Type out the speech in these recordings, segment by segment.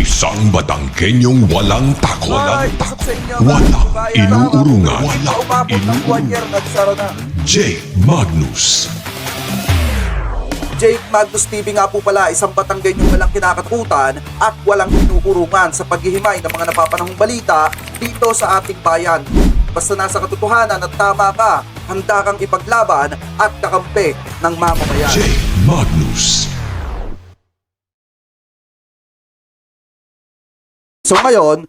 Isang Batangkenyong walang takot. Ay, pasok sa inyo, mga Walang kababayan, inuurungan. mga umabot ng 1 year, nagsara na. Jake Magnus. Jake Magnus TV nga po pala, isang Batanggenyong walang kinakatakutan at walang inuurungan sa paghihimay ng mga napapanahong balita dito sa ating bayan. Basta nasa katotohanan at tama ka, handa kang ipaglaban at kakampi ng mamamayan. Jake Magnus. So ngayon,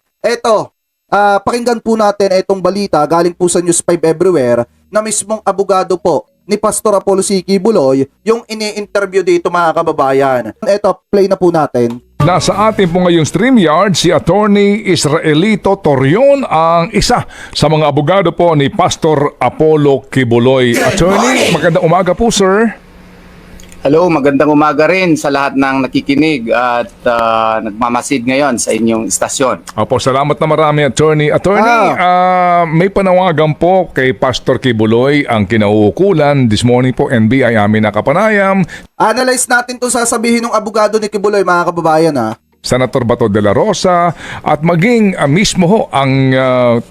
pakinggan po natin itong balita galing po sa News 5 Everywhere na mismong abogado po ni Pastor Apollo C. Kibuloy yung ini-interview dito mga kababayan. Eto, play na po natin. Nasa atin po ngayong StreamYard si Attorney Israelito Torion, ang isa sa mga abogado po ni Pastor Apollo Kibuloy. Attorney, magandang umaga po, sir. Hello, magandang umaga rin sa lahat ng nakikinig at nagmamasid ngayon sa inyong istasyon. Opo, salamat na marami, Attorney. Attorney, may panawagan po kay Pastor Kibuloy ang kinauukulan. This morning po, NBI amin nakapanayam. Analyze natin to sasabihin ng abogado ni Kibuloy mga kababayan . Senator Bato de la Rosa at maging mismo ho ang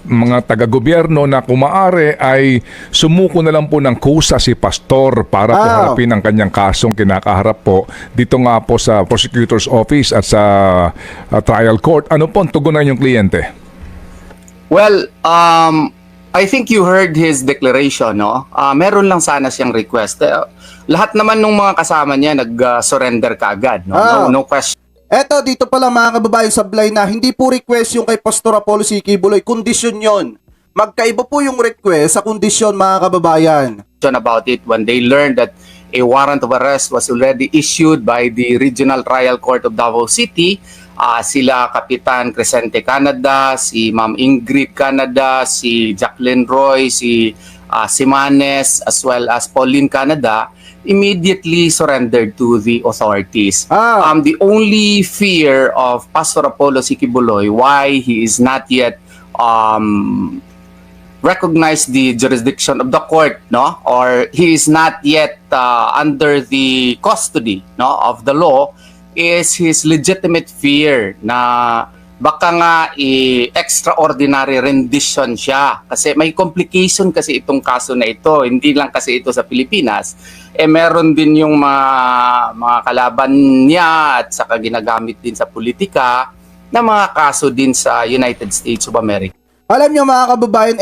mga taga-gobyerno na kumaari ay sumuko na lang po ng kusa si Pastor para po harapin ang kanyang kasong kinakaharap po dito nga po sa Prosecutor's Office at sa trial court. Ano po ang tugunan yung kliyente? Well, I think you heard his declaration, no? Meron lang sana siyang request. Lahat naman ng mga kasama niya nag-surrender kaagad, no? No question. Eto, dito pala mga kababayan sablay na hindi po request yung kay Pastor Apollo C. Kibuloy, kondisyon yon. Magkaiba po yung request sa kondisyon mga kababayan. About it when they learned that a warrant of arrest was already issued by the Regional Trial Court of Davao City. Sila Kapitan Crescente Canada, si Ma'am Ingrid Canada, si Jacqueline Roy, si Simanes, as well as Pauline Canada, immediately surrendered to the authorities. The only fear of Pastor Apollo C. Kibuloy, why he is not yet recognized the jurisdiction of the court, no, or he is not yet under the custody, no, of the law, is his legitimate fear na baka nga extraordinary rendition siya. Kasi may complication kasi itong kaso na ito. Hindi lang kasi ito sa Pilipinas. Meron din yung mga kalaban niya at saka ginagamit din sa politika na mga kaso din sa United States of America. Alam nyo mga kababayan,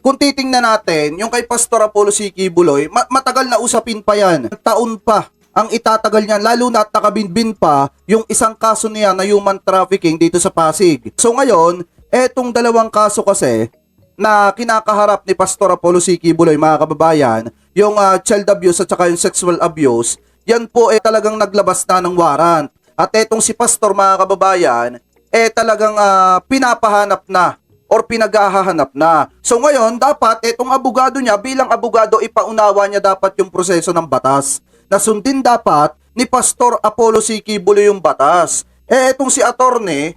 kung titingnan natin, yung kay Pastor Apollo C. Kibuloy, matagal na usapin pa yan. Taon pa ang itatagal niyan, lalo na at nakabinbin pa yung isang kaso niya na human trafficking dito sa Pasig. So ngayon, etong dalawang kaso kasi na kinakaharap ni Pastor Apollo C. Kibuloy mga kababayan, yung child abuse at saka yung sexual abuse, yan po talagang naglabas na ng warrant. At etong si Pastor mga kababayan, talagang pinapahanap na or pinaghahanap na. So ngayon, dapat etong abogado niya, bilang abogado, ipaunawa niya dapat yung proseso ng batas. Nasundin dapat ni Pastor Apollo C. Kibuloy yung batas. Etong si attorney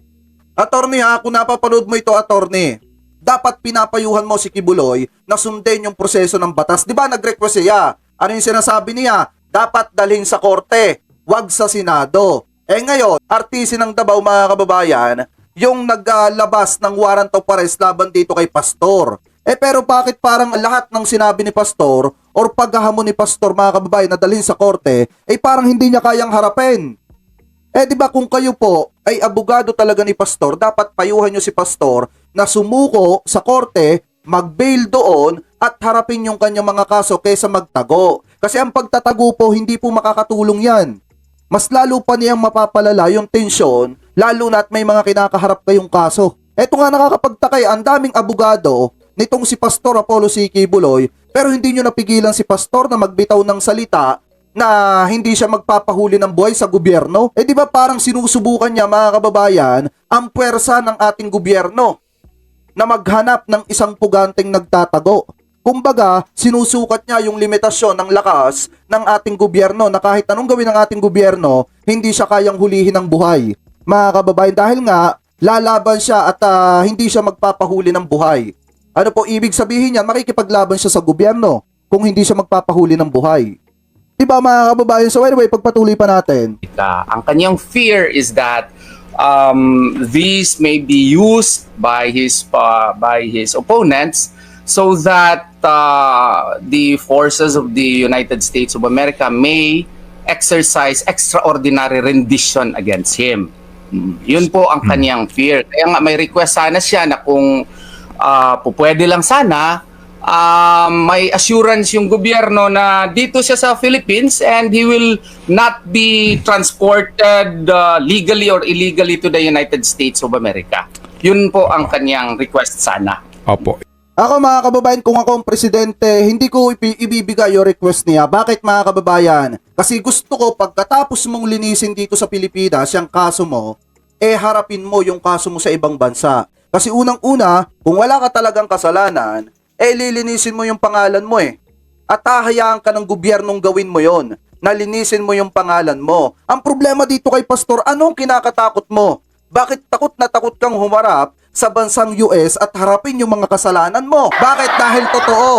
kung napapanood mo ito attorney, dapat pinapayuhan mo si Kibuloy na sundin yung proseso ng batas. Di ba nag-request siya? Ano yung sinasabi niya? Dapat dalhin sa korte, wag sa Senado. Ngayon, RTC ng Davao mga kababayan, yung naglabas ng warrant of arrest laban dito kay Pastor. Pero bakit parang lahat ng sinabi ni Pastor or paghahamon ni Pastor mga kababayan na dalhin sa korte, parang hindi niya kayang harapin? Di ba kung kayo po ay abogado talaga ni Pastor, dapat payuhan niyo si Pastor na sumuko sa korte, mag-bail doon at harapin yung kanyang mga kaso kaysa magtago. Kasi ang pagtatago po, hindi po makakatulong yan. Mas lalo pa niyang mapapalala yung tensyon, lalo na at may mga kinakaharap kayong kaso. Eto nga nakakapagtakay, ang daming abogado nitong si Pastor Apollo C. Kibuloy, pero hindi nyo napigilan si Pastor na magbitaw ng salita na hindi siya magpapahuli ng buhay sa gobyerno. Di ba parang sinusubukan niya mga kababayan ang puwersa ng ating gobyerno na maghanap ng isang puganteng nagtatago. Kumbaga, sinusukat niya yung limitasyon ng lakas ng ating gobyerno na kahit anong gawin ng ating gobyerno, hindi siya kayang hulihin ng buhay. Mga kababayan, dahil nga lalaban siya at hindi siya magpapahuli ng buhay. Ano po ibig sabihin niyan? Makikipaglaban siya sa gobyerno kung hindi siya magpapahuli ng buhay. Diba mga kababayan? So anyway, pagpatuloy pa natin. Ang kanyang fear is that these may be used by his opponents so that the forces of the United States of America may exercise extraordinary rendition against him. Yun po ang kanyang fear. Kaya nga may request sana siya na kung pupwede lang sana, may assurance yung gobyerno na dito siya sa Philippines and he will not be transported legally or illegally to the United States of America. Yun po ang kanyang request sana. Opo. Ako mga kababayan, kung ako ang presidente, hindi ko ibibigay yung request niya. Bakit mga kababayan? Kasi gusto ko pagkatapos mong linisin dito sa Pilipinas, yung kaso mo, harapin mo yung kaso mo sa ibang bansa. Kasi unang-una, kung wala ka talagang kasalanan, lilinisin mo yung pangalan mo At hahayaan ka ng gobyernong gawin mo yon. Nalinisin mo yung pangalan mo. Ang problema dito kay Pastor, anong kinakatakot mo? Bakit takot na takot kang humarap sa bansang US at harapin yung mga kasalanan mo? Bakit? Dahil totoo.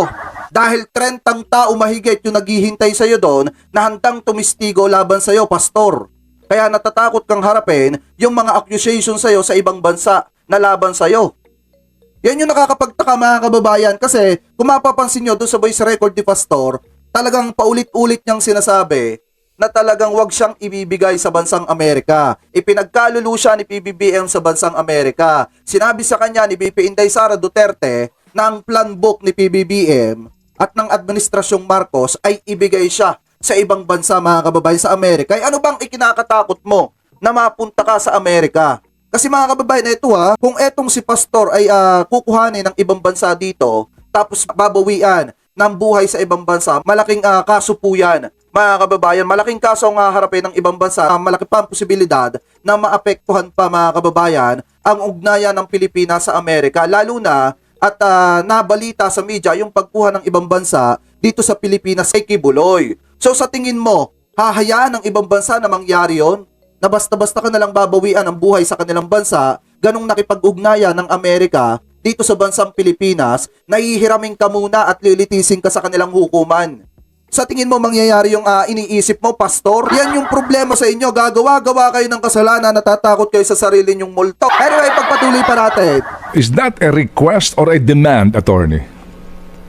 Dahil 30 tao mahigit yung naghihintay sa'yo doon na handang tumistigo laban sa'yo, Pastor. Kaya natatakot kang harapin yung mga accusation sa'yo sa ibang bansa na laban sa'yo. Yan yung nakakapagtaka mga kababayan kasi kung mapapansin nyo doon sa voice record ni Pastor, talagang paulit-ulit niyang sinasabi na talagang wag siyang ibibigay sa bansang Amerika. Ipinagkalulu siya ni PBBM sa bansang Amerika. Sinabi sa kanya ni BP Inday Sara Duterte na ang plan book ni PBBM at ng Administrasyong Marcos ay ibigay siya sa ibang bansa mga kababayan sa Amerika. Ano bang ikinakatakot mo na mapunta ka sa Amerika? Kasi mga kababayan, ito kung etong si Pastor ay kukuhanin ng ibang bansa dito tapos babawian ng buhay sa ibang bansa, malaking kaso po yan. Mga kababayan, malaking kaso ang harapin ng ibang bansa. Malaki pa ang posibilidad na maapektuhan pa mga kababayan ang ugnayan ng Pilipinas sa Amerika. Lalo na at nabalita sa media yung pagkuha ng ibang bansa dito sa Pilipinas kay Kibuloy. So sa tingin mo, hahayaan ng ibang bansa na mangyari yon? Na basta-basta ka nalang babawian ang buhay sa kanilang bansa, ganong nakipag-ugnayan ng Amerika dito sa bansang Pilipinas, nahihiramin ka muna at lilitisin ka sa kanilang hukuman. Sa tingin mo mangyayari yung iniisip mo, Pastor? Yan yung problema sa inyo. Gagawa-gawa kayo ng kasalanan, natatakot kayo sa sarili nyong multo. Anyway, pagpatuloy pa natin. Is that a request or a demand, attorney?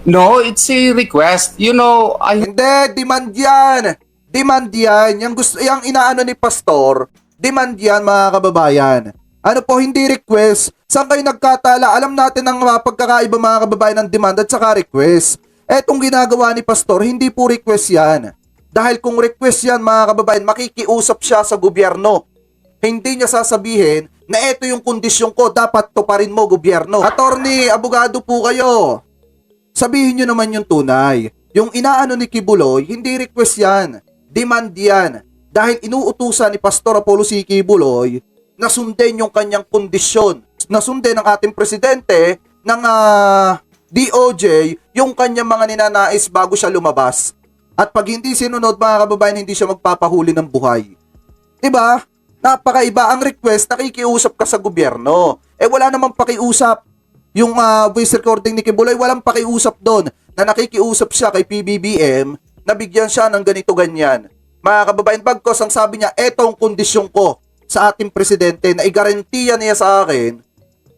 No, it's a request. You know, Hindi, demand yan. Demand yan. Yung inaano ni Pastor, demand yan mga kababayan. Ano po, hindi request. Saan kayo nagkatala? Alam natin ang pagkakaiba mga kababayan ng demand at saka request. Etong ginagawa ni Pastor, hindi po request yan. Dahil kung request yan mga kababayan, makikiusap siya sa gobyerno. Hindi niya sasabihin na eto yung kondisyon ko, dapat tuparin mo gobyerno. Attorney, abogado po kayo. Sabihin nyo naman yung tunay. Yung inaano ni Kibuloy, hindi request yan. Demand yan. Dahil inuutusan ni Pastor Apollo C. Kibuloy na sundin yung kanyang kondisyon. Na sundin ng ating presidente ng DOJ yung kanyang mga ninanais bago siya lumabas. At pag hindi sinunod mga kababayan, hindi siya magpapahuli ng buhay. Diba? Napakaiba ang request, nakikiusap ka sa gobyerno. Wala namang pakiusap. Yung voice recording ni Kibuloy, walang pakiusap doon na nakikiusap siya kay PBBM na bigyan siya ng ganito ganyan. Mga kababayan, bagkos ang sabi niya, etong kondisyon ko sa ating presidente na igarantiya niya sa akin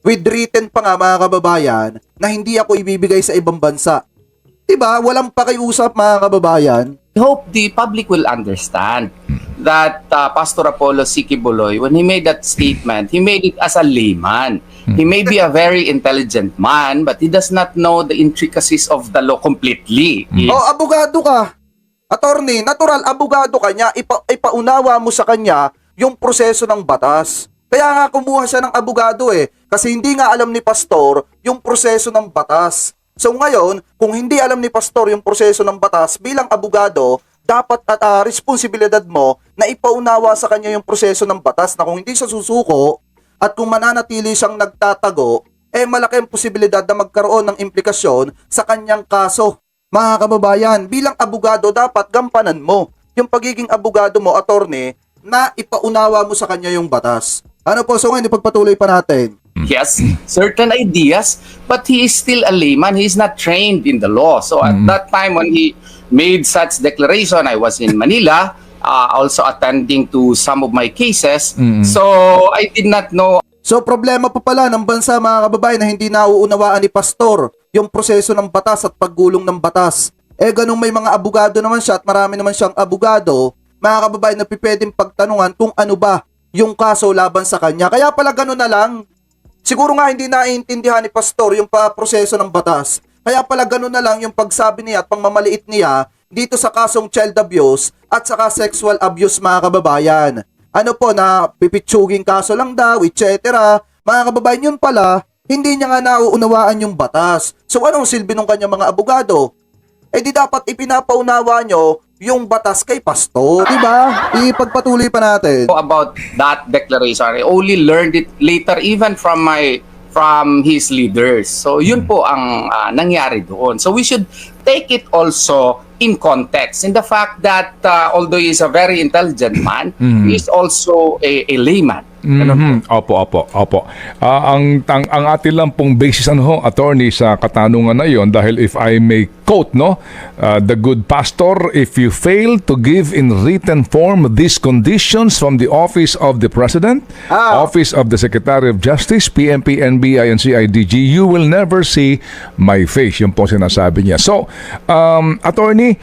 with written pa nga mga kababayan na hindi ako ibibigay sa ibang bansa. Diba? Walang pakiusap mga kababayan. I hope the public will understand that Pastor Apollo C. Kibuloy, when he made that statement, he made it as a layman. He may be a very intelligent man, but he does not know the intricacies of the law completely. Abogado ka. Attorney, natural, abogado ka niya, ipaunawa mo sa kanya yung proseso ng batas. Kaya nga kumuha siya ng abogado kasi hindi nga alam ni Pastor yung proseso ng batas. So ngayon, kung hindi alam ni Pastor yung proseso ng batas, bilang abogado, dapat at responsibilidad mo na ipaunawa sa kanya yung proseso ng batas na kung hindi siya susuko at kung mananatili siyang nagtatago, malaki ang posibilidad na magkaroon ng implikasyon sa kanyang kaso. Mga kababayan, bilang abogado, dapat gampanan mo yung pagiging abogado mo, attorney, na ipaunawa mo sa kanya yung batas. Ano po, so ngayon ipagpatuloy pa natin. He has certain ideas, but he is still a layman. He is not trained in the law. So at that time when he made such declaration, I was in Manila, also attending to some of my cases. So I did not know. So problema pa pala ng bansa mga kababayan na hindi nauunawaan ni Pastor yung proseso ng batas at paggulong ng batas. Ganung may mga abogado naman siya at marami naman siyang abogado, mga kababayan, na pwedeng pagtanungan kung ano ba yung kaso laban sa kanya. Kaya pala ganun na lang. Siguro nga hindi naiintindihan ni Pastor yung proseso ng batas. Kaya pala ganun na lang yung pagsabi niya at pangmamaliit niya dito sa kasong child abuse at saka sexual abuse mga kababayan. Ano po na pipitsuging kaso lang daw, etc. Mga kababayan, yun pala, hindi niya nga nauunawaan yung batas. So anong silbi ng kanyang mga abogado? Di dapat ipinapaunawa nyo yung batas kay Pastor. Diba? Ipagpatuloy pa natin. About that declaration. I only learned it later even from his leaders. So yun po ang nangyari doon. So we should take it also in context, in the fact that although he is a very intelligent man, he is also a layman. Opo. Ang atin lang pong basis attorney sa katanungan na yon, dahil if I may quote the good pastor, if you fail to give in written form these conditions from the office of the President, office of the Secretary of Justice, PNP, NBI, and CIDG, you will never see my face. Yun po sinasabi niya. So, attorney,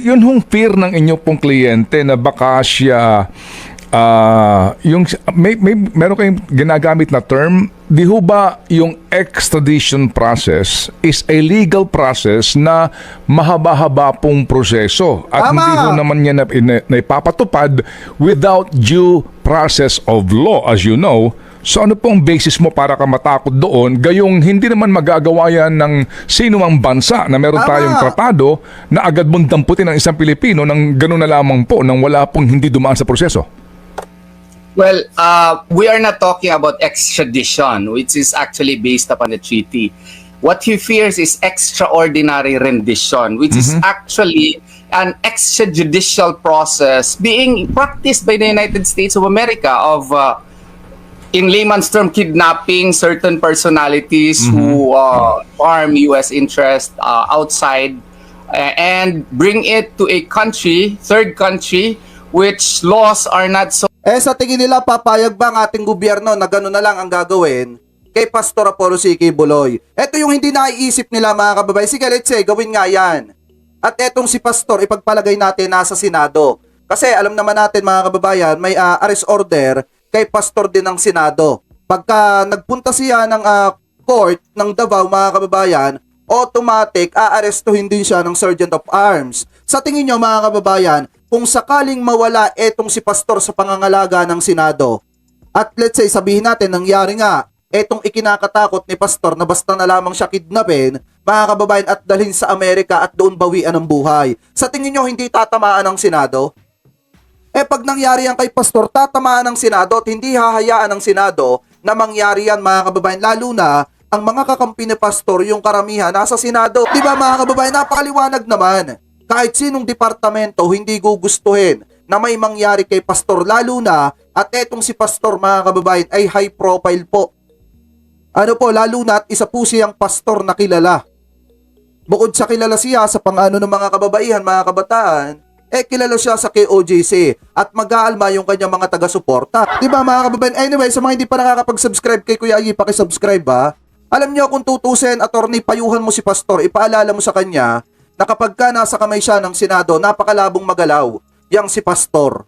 yun hong fear ng inyo pong kliyente na baka siya yung meron kayong ginagamit na term, di ho ba yung extradition process is a legal process na mahaba-haba pong proseso at Tama. hindi ho naman niya na ipapatupad without due process of law, as you know. So ano pong basis mo para ka matakot doon, gayong hindi naman magagawa yan ng sino mang bansa na meron Tama. tayong tratado na agad mong damputin ng isang Pilipino nang gano'n na lamang po, nang wala pong hindi dumaan sa proseso? Well, we are not talking about extradition, which is actually based upon the treaty. What he fears is extraordinary rendition, which is actually an extrajudicial process being practiced by the United States of America of, in layman's term, kidnapping certain personalities who harm U.S. interest outside and bring it to a country, third country, which laws are not so. Sa tingin nila, papayag ba ang ating gobyerno na gano'n na lang ang gagawin kay Pastor Apollo C. Quiboloy? Ito yung hindi naiisip nila mga kababayan. Sige, let's say, gawin nga yan. At etong si Pastor, ipagpalagay natin nasa Senado. Kasi alam naman natin mga kababayan, may arrest order kay Pastor din ng Senado. Pagka nagpunta siya ng court ng Davao mga kababayan, automatic aarestuhin din siya ng Sergeant of Arms. Sa tingin nyo mga kababayan, kung sakaling mawala etong si Pastor sa pangangalaga ng Senado, at let's say sabihin natin nangyari nga etong ikinakatakot ni Pastor na basta na lamang siya kidnapin, mga kababayan, at dalhin sa Amerika at doon bawian ng buhay, sa tingin nyo hindi tatamaan ng Senado? Pag nangyari yan kay Pastor, tatamaan ng Senado at hindi hahayaan ng Senado na mangyari yan mga kababayan, lalo na ang mga kakampi ni Pastor, yung karamihan nasa Senado. Diba mga kababayan, napakaliwanag naman. Kahit sinong departamento hindi gugustuhin na may mangyari kay Pastor, lalo na at etong si Pastor mga kababayan ay high profile po. Ano po, lalo na at isa po siyang pastor na kilala. Bukod sa kilala siya sa pang-ano ng mga kababaihan, mga kabataan, kilala siya sa KOJC at mag-aalma yung kanyang mga taga-suporta. Diba mga kababayan? Anyway, sa mga hindi pa nakakapag-subscribe kay Kuya Agi, pakisubscribe ha. Alam niyo kung tutusin, attorney, payuhan mo si Pastor, ipaalala mo sa kanya na kapag ka nasa kamay siya ng Senado, napakalabong magalaw yang si Pastor.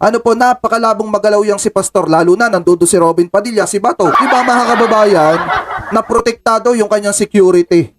Ano po, napakalabong magalaw yang si Pastor, lalo na nandudo si Robin Padilla, si Bato. Diba mga kababayan, na protektado yung kanyang security.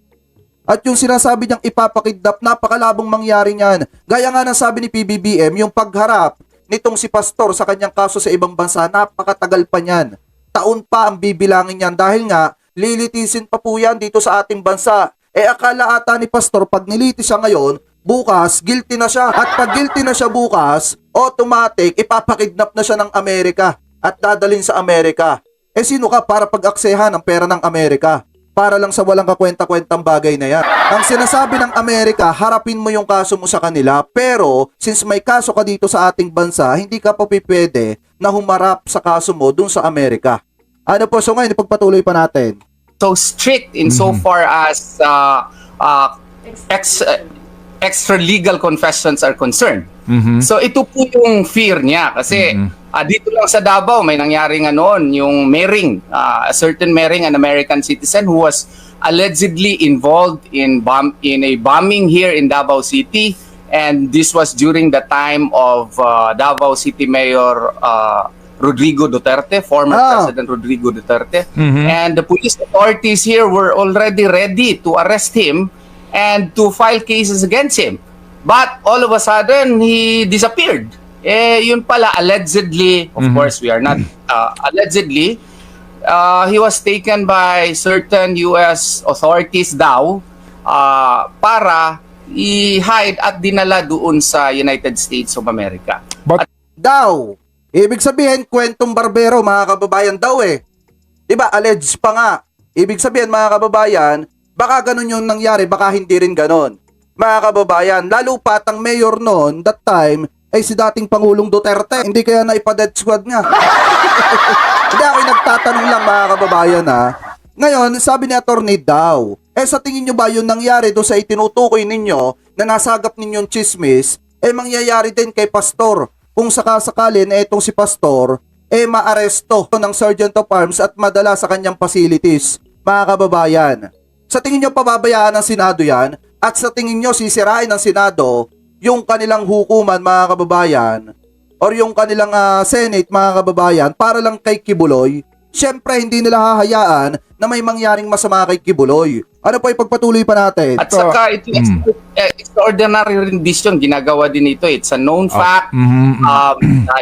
At yung sinasabi niyang ipapakidnap, napakalabong mangyari niyan. Gaya nga ng sabi ni PBBM, yung pagharap nitong si Pastor sa kanyang kaso sa ibang bansa, napakatagal pa niyan. Taon pa ang bibilangin niyan dahil nga lilitisin pa po yan dito sa ating bansa. Akala ata ni Pastor pag nilitis siya ngayon, bukas guilty na siya. At pag guilty na siya bukas, automatic ipapakidnap na siya ng Amerika at dadalhin sa Amerika. Sino ka para pag-aksehan ng pera ng Amerika? Para lang sa walang kakwenta-kwentang bagay na yan. Ang sinasabi ng Amerika, harapin mo yung kaso mo sa kanila, pero since may kaso ka dito sa ating bansa, hindi ka pa pwede na humarap sa kaso mo dun sa Amerika. Ano po, so ngayon ipagpatuloy pa natin. So strict in so far as extra legal confessions are concerned. So ito po yung fear niya kasi dito lang sa Davao may nangyaring yung Mering, a certain Mering, an American citizen who was allegedly involved in a bombing here in Davao City, and this was during the time of Davao City Mayor Rodrigo Duterte, former President Rodrigo Duterte. And the police authorities here were already ready to arrest him and to file cases against him. But all of a sudden, he disappeared. Yun pala, allegedly, of course, we are not, allegedly, he was taken by certain US authorities daw para i-hide at dinala doon sa United States of America. But Daw. Ibig sabihin, kwentong barbero, mga kababayan daw eh. Diba, alleged pa nga. Ibig sabihin, mga kababayan, baka ganun yung nangyari, baka hindi rin ganun. Mga kababayan, lalo pat ang mayor noon, that time, ay si dating Pangulong Duterte. Hindi kaya naipa-death squad nga. Hindi ako nagtatanong lang, mga kababayan ha. Ngayon, sabi ni Attorney daw, sa tingin nyo ba yung nangyari doon sa itinutukoy ninyo na nasagap ninyong chismis, mangyayari din kay Pastor? Kung sakasakali na itong si Pastor, maaresto ng Sergeant of Arms at madala sa kanyang facilities, mga kababayan. Sa tingin nyo pababayaan ng Senado yan? At sa tingin nyo sisirain ng Senado yung kanilang hukuman, mga kababayan, or yung kanilang Senate, mga kababayan, para lang kay Kibuloy? Siyempre, hindi nila hahayaan na may mangyaring masama kay Kibuloy. Ano po ipagpatuloy pa natin? At saka ito extraordinary rendition, ginagawa din ito. It's a known fact.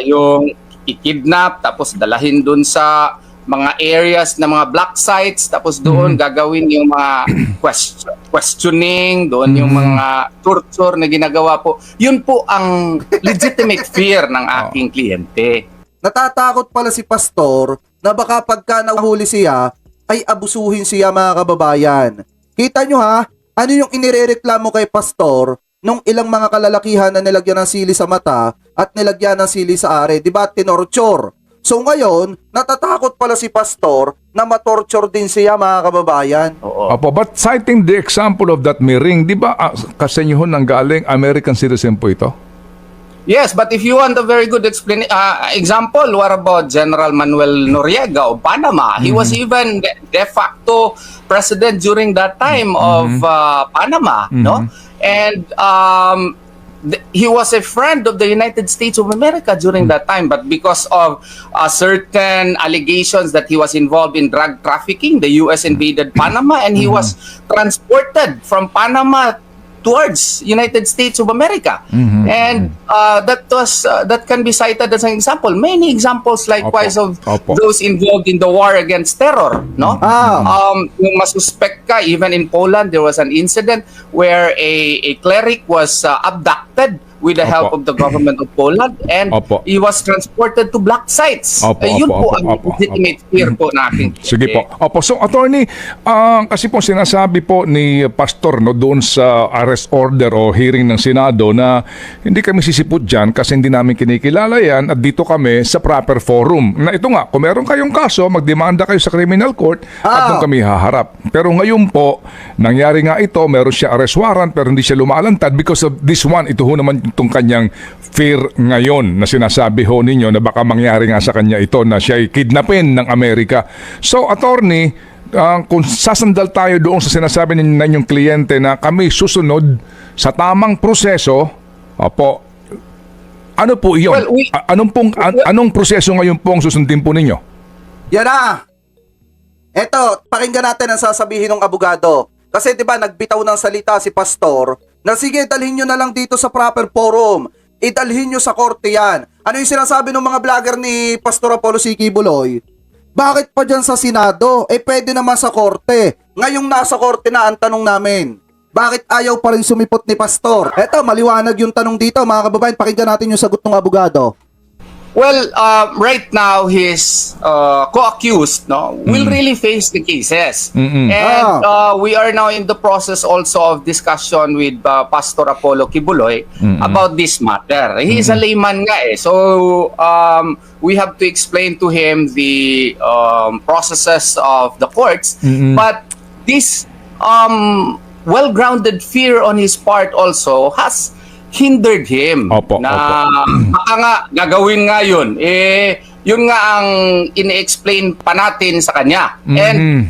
Yung i-kidnap, tapos dalahin dun sa mga areas na mga black sites, tapos doon gagawin yung mga questioning, doon yung mga torture na ginagawa po. Yun po ang legitimate fear ng aking kliyente. Natatakot pala si Pastor na baka pagka nahuli siya, ay abusuhin siya, mga kababayan. Kita nyo ha, ano yung inirereklamo kay Pastor nung ilang mga kalalakihan na nilagyan ng sili sa mata at nilagyan ng sili sa are, di ba, tinorture? So ngayon, natatakot pala si Pastor na matorture din siya, mga kababayan. Opo, but citing the example of that Mering, di ba kasi yun nang galing American citizen po ito? Yes, but if you want a very good example, what about General Manuel Noriega of Panama? He was even de facto president during that time of Panama, no? And he was a friend of the United States of America during that time, but because of certain allegations that he was involved in drug trafficking, the U.S. invaded Panama and he was transported from Panama towards United States of America. And that can be cited as an example. Many examples likewise of those involved in the war against terror, no? Yung masuspect ka, even in Poland there was an incident where a cleric was abducted with the help of the government of Poland and he was transported to black sites. Yun po ang legitimate fear po natin. Sige po. So attorney, kasi po sinasabi po ni Pastor doon sa arrest order o hearing ng Senado na hindi kami sisipot dyan kasi hindi namin kinikilala yan at dito kami sa proper forum. Na ito nga, kung meron kayong kaso, magdemanda kayo sa criminal court at doon kami haharap. Pero ngayon po, nangyari nga ito, meron siya arrest warrant pero hindi siya lumalantad because of this one. Ito ho naman itong kanyang fear ngayon na sinasabi ho ninyo na baka mangyari nga sa kanya ito na siya ay kidnapin ng Amerika. So, attorney, kung sasandal tayo doon sa sinasabi ninyong kliyente na kami susunod sa tamang proseso, ano po iyon? Anong proseso ngayon po ang susundin po ninyo? Yan na! Eto, pakinggan natin ang sasabihin ng abogado. Kasi 'di ba nagbitaw ng salita si Pastor na sige, dalhin nyo na lang dito sa proper forum. Idalhin nyo sa korte yan. Ano yung sinasabi ng mga vlogger ni Pastor Apollo C. Kibuloy? Bakit pa dyan sa Senado? Pwede naman sa korte. Ngayong nasa korte na ang tanong namin. Bakit ayaw pa rin sumipot ni Pastor? Eto, maliwanag yung tanong dito, mga kababayan. Pakinggan natin yung sagot ng abogado. Well, right now his co-accused will really face the cases, and we are now in the process also of discussion with Pastor Apollo Kibuloy about this matter. He is a layman nga so we have to explain to him the processes of the courts. But this well-grounded fear on his part also has hindered him Opo, na baka nga gagawin nga yun. Yun nga ang ini-explain pa natin sa kanya. And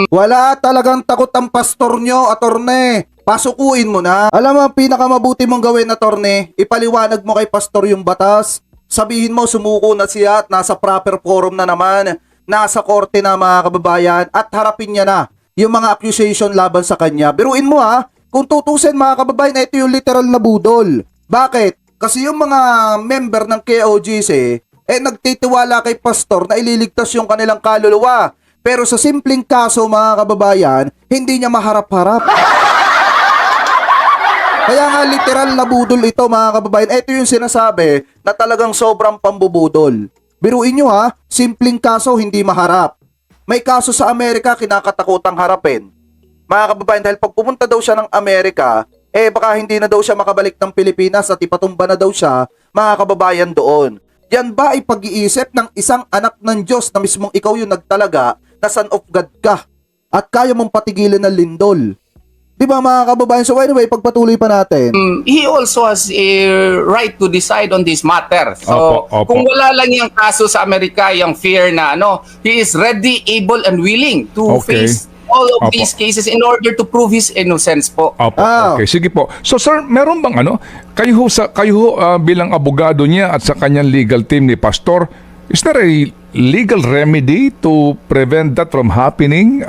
Wala talagang takot ang pastor nyo, attorney. Pasukuin mo na. Alam mo, ang pinakamabuti mong gawin, attorney, ipaliwanag mo kay pastor yung batas. Sabihin mo, sumuko na siya at nasa proper forum na naman. Nasa korte na, mga kababayan, at harapin niya na yung mga accusation laban sa kanya. Biruin mo ha, kung tutusin mga kababayan, ito yung literal na budol. Bakit? Kasi yung mga member ng KOGC, nagtitiwala kay pastor na ililigtas yung kanilang kaluluwa. Pero sa simpleng kaso mga kababayan, hindi niya maharap-harap. Kaya nga literal na budol ito mga kababayan. Ito yung sinasabi na talagang sobrang pambubudol. Biruin nyo ha, simpleng kaso hindi maharap. May kaso sa Amerika kinakatakutang harapin. Mga kababayan, dahil pag pumunta daw siya ng Amerika, baka hindi na daw siya makabalik ng Pilipinas at ipatumba na daw siya, mga kababayan doon. Yan ba ay pag-iisip ng isang anak ng Diyos na mismong ikaw yung nagtalaga na son of God ka at kaya mong patigilan ng lindol? Di ba mga kababayan? So anyway, pagpatuloy pa natin. He also has a right to decide on this matter. So, Opo. kung wala lang yung kaso sa Amerika, yung fear na he is ready, able, and willing to Okay. face all of Opo. these cases in order to prove his innocence po. Opo, Ah. okay. Sige po. So sir, meron bang kayo bilang abogado niya at sa kanyang legal team ni Pastor, is there a legal remedy to prevent that from happening?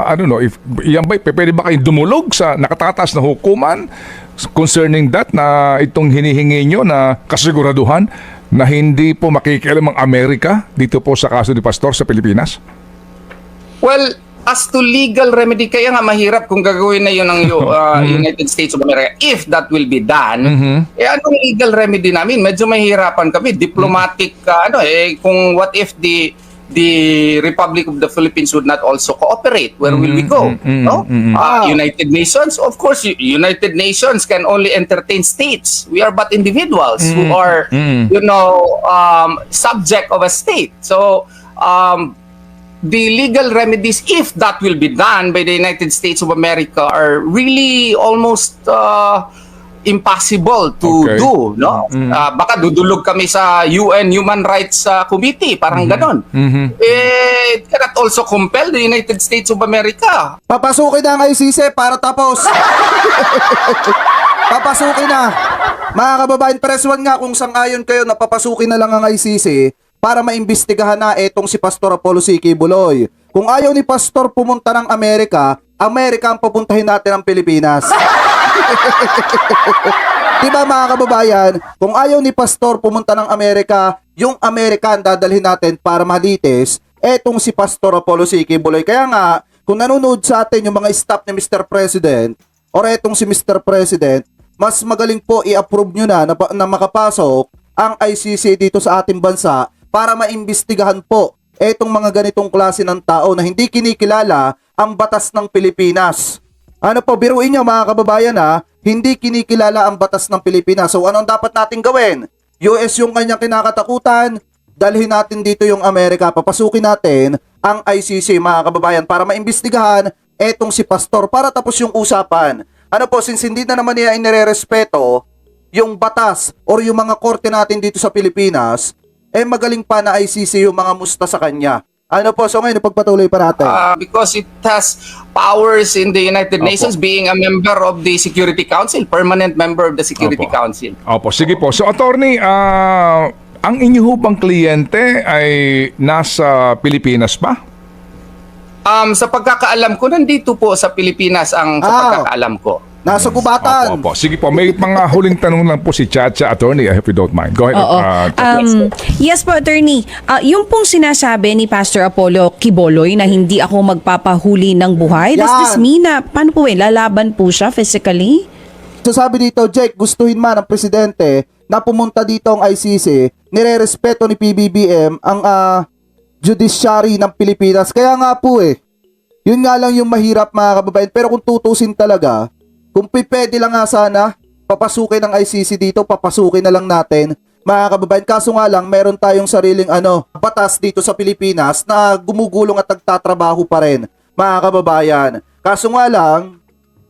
I don't know, if yan ba, pwede ba kayong dumulog sa nakatatas na hukuman concerning that na itong hinihingi nyo na kasiguraduhan na hindi po makikialam ang Amerika dito po sa kaso ni Pastor sa Pilipinas? Well, as to legal remedy, kaya nga mahirap kung gagawin na yun ng United States of America. If that will be done, anong legal remedy namin? Medyo mahirapan kami. Diplomatic, kung what if the Republic of the Philippines would not also cooperate, where will we go? No? United Nations, of course, United Nations can only entertain states. We are but individuals who are, subject of a state. So, the legal remedies, if that will be done by the United States of America, are really almost impossible to Okay. do. No? Baka dudulog kami sa UN Human Rights Committee, parang ganon. It cannot also compel the United States of America. Papasukin na ang ICC para tapos. Papasukin na. Mga kababayan, presuan nga kung sang-ayon kayo na papasukin na lang ang ICC para maimbestigahan na etong si Pastor Apollo C. Quiboloy. Kung ayaw ni Pastor pumunta ng Amerika, Amerika ang pupuntahin natin ng Pilipinas. Diba mga kababayan, kung ayaw ni Pastor pumunta ng Amerika, yung Amerika ang dadalhin natin para malitis etong si Pastor Apollo C. Quiboloy. Kaya nga, kung nanonood sa atin yung mga staff ni Mr. President or etong si Mr. President, mas magaling po i-approve nyo na makapasok ang ICC dito sa ating bansa para maimbestigahan po etong mga ganitong klase ng tao na hindi kinikilala ang batas ng Pilipinas. Ano po, biruin nyo mga kababayan hindi kinikilala ang batas ng Pilipinas. So anong dapat natin gawin? US yung kanyang kinakatakutan, dalhin natin dito yung Amerika, papasukin natin ang ICC mga kababayan para maimbestigahan etong si Pastor para tapos yung usapan. Ano po, since hindi na naman niya inirerespeto yung batas or yung mga korte natin dito sa Pilipinas, magaling pa na ICC yung mga musta sa kanya. Ano po, so ngayon pagpatuloy pa natin. Because it has powers in the United Nations, being a member of the Security Council, permanent member of the Security Council. Opo, sige po. So attorney, ang inyo ho bang kliyente ay nasa Pilipinas ba? Sa pagkakaalam ko, nandito po sa Pilipinas sa pagkakaalam ko. Nasa gubatan. Opo. Sige po, may mga huling tanong lang po si Chacha, attorney, I hope you don't mind. Go ahead. Oo. Yes po, attorney. Yung pong sinasabi ni Pastor Apollo Quiboloy na hindi ako magpapahuli ng buhay, does this mean na, paano po lalaban po siya physically? So sabi dito, Jake, gustuhin man ng presidente na pumunta dito ang ICC, nirerespeto ni PBBM ang judiciary ng Pilipinas. Kaya nga po yun nga lang yung mahirap mga kababayan. Pero kung tutusin talaga, kung pwede lang nga sana, papasukin ng ICC dito, papasukin na lang natin. Mga kababayan, kaso nga lang, meron tayong sariling batas dito sa Pilipinas na gumugulong at nagtatrabaho pa rin. Mga kababayan, kaso nga lang,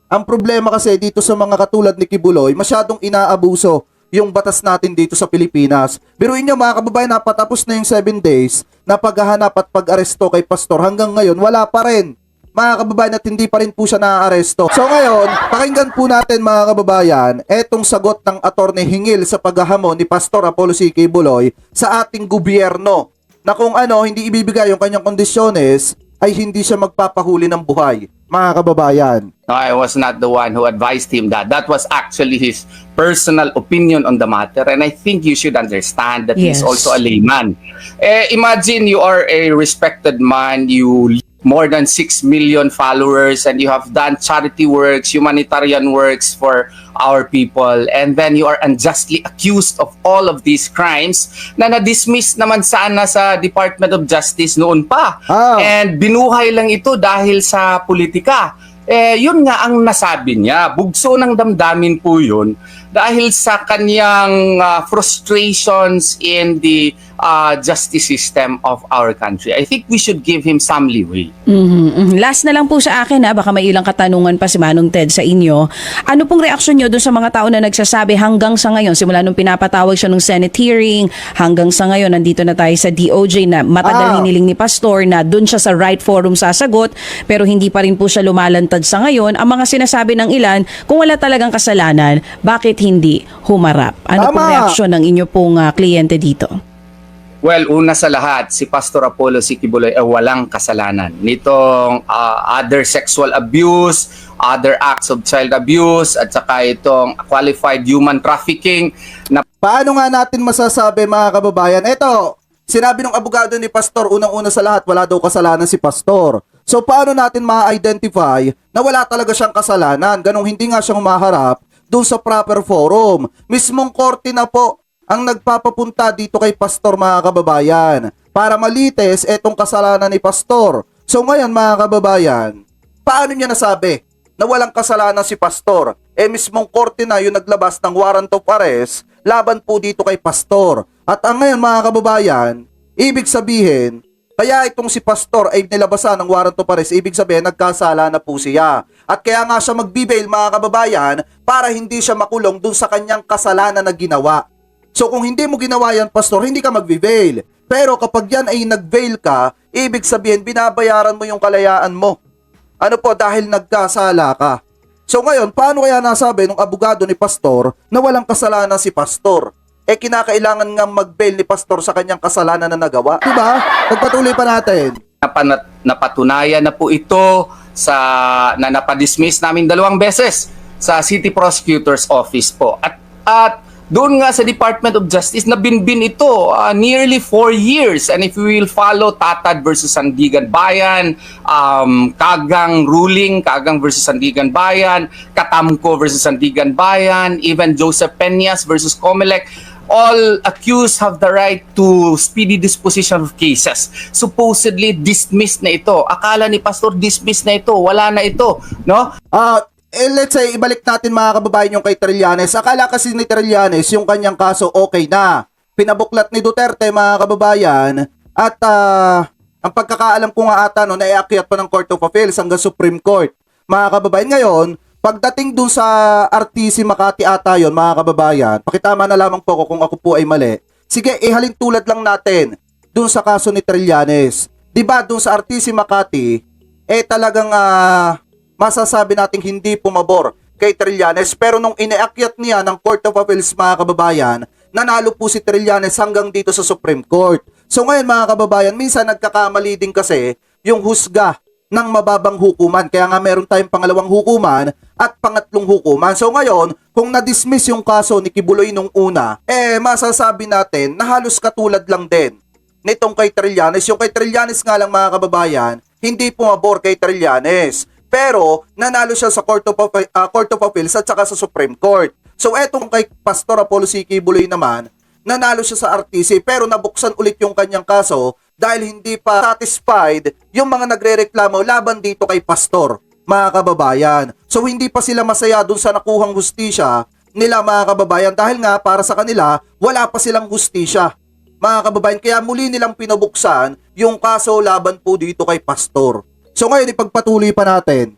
Ang problema kasi dito sa mga katulad ni Kibuloy, masyadong inaabuso yung batas natin dito sa Pilipinas. Biruin nyo mga kababayan, napatapos na yung 7 days na paghahanap at pag-aresto kay Pastor. Hanggang ngayon, wala pa rin. Mga kababayan, at hindi pa rin po siya naaaresto. So ngayon, pakinggan po natin mga kababayan, etong sagot ng attorney Hingil sa paghahamon ni Pastor Apollo C. Kibuloy sa ating gobyerno na kung hindi ibibigay yung kanyang kondisyones, ay hindi siya magpapahuli ng buhay, mga kababayan. No, I was not the one who advised him that. That was actually his personal opinion on the matter. And I think you should understand that Yes. he's also a layman. Imagine you are a respected man, you more than 6 million followers, and you have done charity works, humanitarian works for our people, and then you are unjustly accused of all of these crimes na na-dismiss naman sana sa Department of Justice noon pa. And binuhay lang ito dahil sa politika. Yun nga ang nasabi niya. Bugso ng damdamin po yun dahil sa kanyang frustrations in the justice system of our country. I think we should give him some leeway. Last na lang po sa akin baka may ilang katanungan pa si Manong Ted sa inyo. Ano pong reaksyon nyo dun sa mga tao na nagsasabi hanggang sa ngayon, simula nung pinapatawag siya nung Senate hearing, hanggang sa ngayon, nandito na tayo sa DOJ na matagal hiniling ni Pastor na dun siya sa right forum sasagot, pero hindi pa rin po siya lumalantad sa ngayon. Ang mga sinasabi ng ilan, kung wala talagang kasalanan, bakit hindi humarap? Ano pong reaksyon ng inyo pong kliyente dito? Well, una sa lahat, si Pastor Apollo C. Kibuloy ay walang kasalanan nitong other sexual abuse, other acts of child abuse, at saka itong qualified human trafficking na Paano nga natin masasabi mga kababayan? Eto, sinabi ng abogado ni Pastor, unang-una sa lahat, wala daw kasalanan si Pastor. So paano natin ma-identify na wala talaga siyang kasalanan? Ganong hindi nga siyang humaharap doon sa proper forum. Mismong korte na po ang nagpapapunta dito kay Pastor mga kababayan para malites etong kasalanan ni Pastor. So ngayon mga kababayan, paano niya nasabi na walang kasalanan si Pastor? Mismong korte na yung naglabas ng warrant of arrest laban po dito kay Pastor. At ang ngayon mga kababayan, ibig sabihin, kaya itong si Pastor ay nilabasan ng warrant of arrest, ibig sabihin nagkasala na po siya. At kaya nga siya magbibail mga kababayan para hindi siya makulong dun sa kanyang kasalanan na ginawa. So kung hindi mo ginawa yan, Pastor, hindi ka mag-veil. Pero kapag yan ay nag-veil ka, ibig sabihin binabayaran mo yung kalayaan mo. Ano po, dahil nagkasala ka. So ngayon, paano kaya nasabi ng abogado ni Pastor na walang kasalanan si Pastor? Kinakailangan nga mag-bail ni Pastor sa kanyang kasalanan na nagawa. Diba? Pagpatuloy pa natin. napatunayan na po ito na napadismiss namin 2 beses sa City Prosecutor's Office po. At doon nga sa Department of Justice na binbin ito nearly 4 years. And if we will follow Tatad versus Sandigan Bayan, Kagang ruling, Kagang versus Sandigan Bayan, Katamko versus Sandigan Bayan, even Joseph Peñas versus Comelec, all accused have the right to speedy disposition of cases. Supposedly dismissed na ito. Akala ni Pastor dismissed na ito. Wala na ito, no? Let's say, ibalik natin mga kababayan yung kay Trillanes. Akala kasi ni Trillanes yung kanyang kaso okay na. Pinabuklat ni Duterte mga kababayan. At ang pagkakaalam ko nga ata naiakyat pa ng Court of Appeals hanggang Supreme Court. Mga kababayan, ngayon, pagdating dun sa RTC Makati ata yun mga kababayan, pakitama na lamang po ko kung ako po ay mali. Sige, ihalin tulad lang natin dun sa kaso ni Trillanes. Diba dun sa RTC Makati, talagang masasabi nating hindi pumabor kay Trillanes, pero nung iniakyat niya ng Court of Appeals mga kababayan, nanalo po si Trillanes hanggang dito sa Supreme Court. So ngayon mga kababayan, minsan nagkakamali din kasi yung husga ng mababang hukuman. Kaya nga meron tayong pangalawang hukuman at pangatlong hukuman. So ngayon, kung na-dismiss yung kaso ni Kibuloy nung una, masasabi natin na halos katulad lang din nitong kay Trillanes. Yung kay Trillanes nga lang mga kababayan, hindi pumabor kay Trillanes. Pero nanalo siya sa Court of Appeals at saka sa Supreme Court. So etong kay Pastor Apollo C. Kibuloy naman, nanalo siya sa RTC pero nabuksan ulit yung kanyang kaso dahil hindi pa satisfied yung mga nagrereklamo laban dito kay Pastor, mga kababayan. So hindi pa sila masaya dun sa nakuhang hustisya nila mga kababayan dahil nga para sa kanila wala pa silang hustisya, mga kababayan. Kaya muli nilang pinabuksan yung kaso laban po dito kay Pastor. So ngayon ipagpatuloy pa natin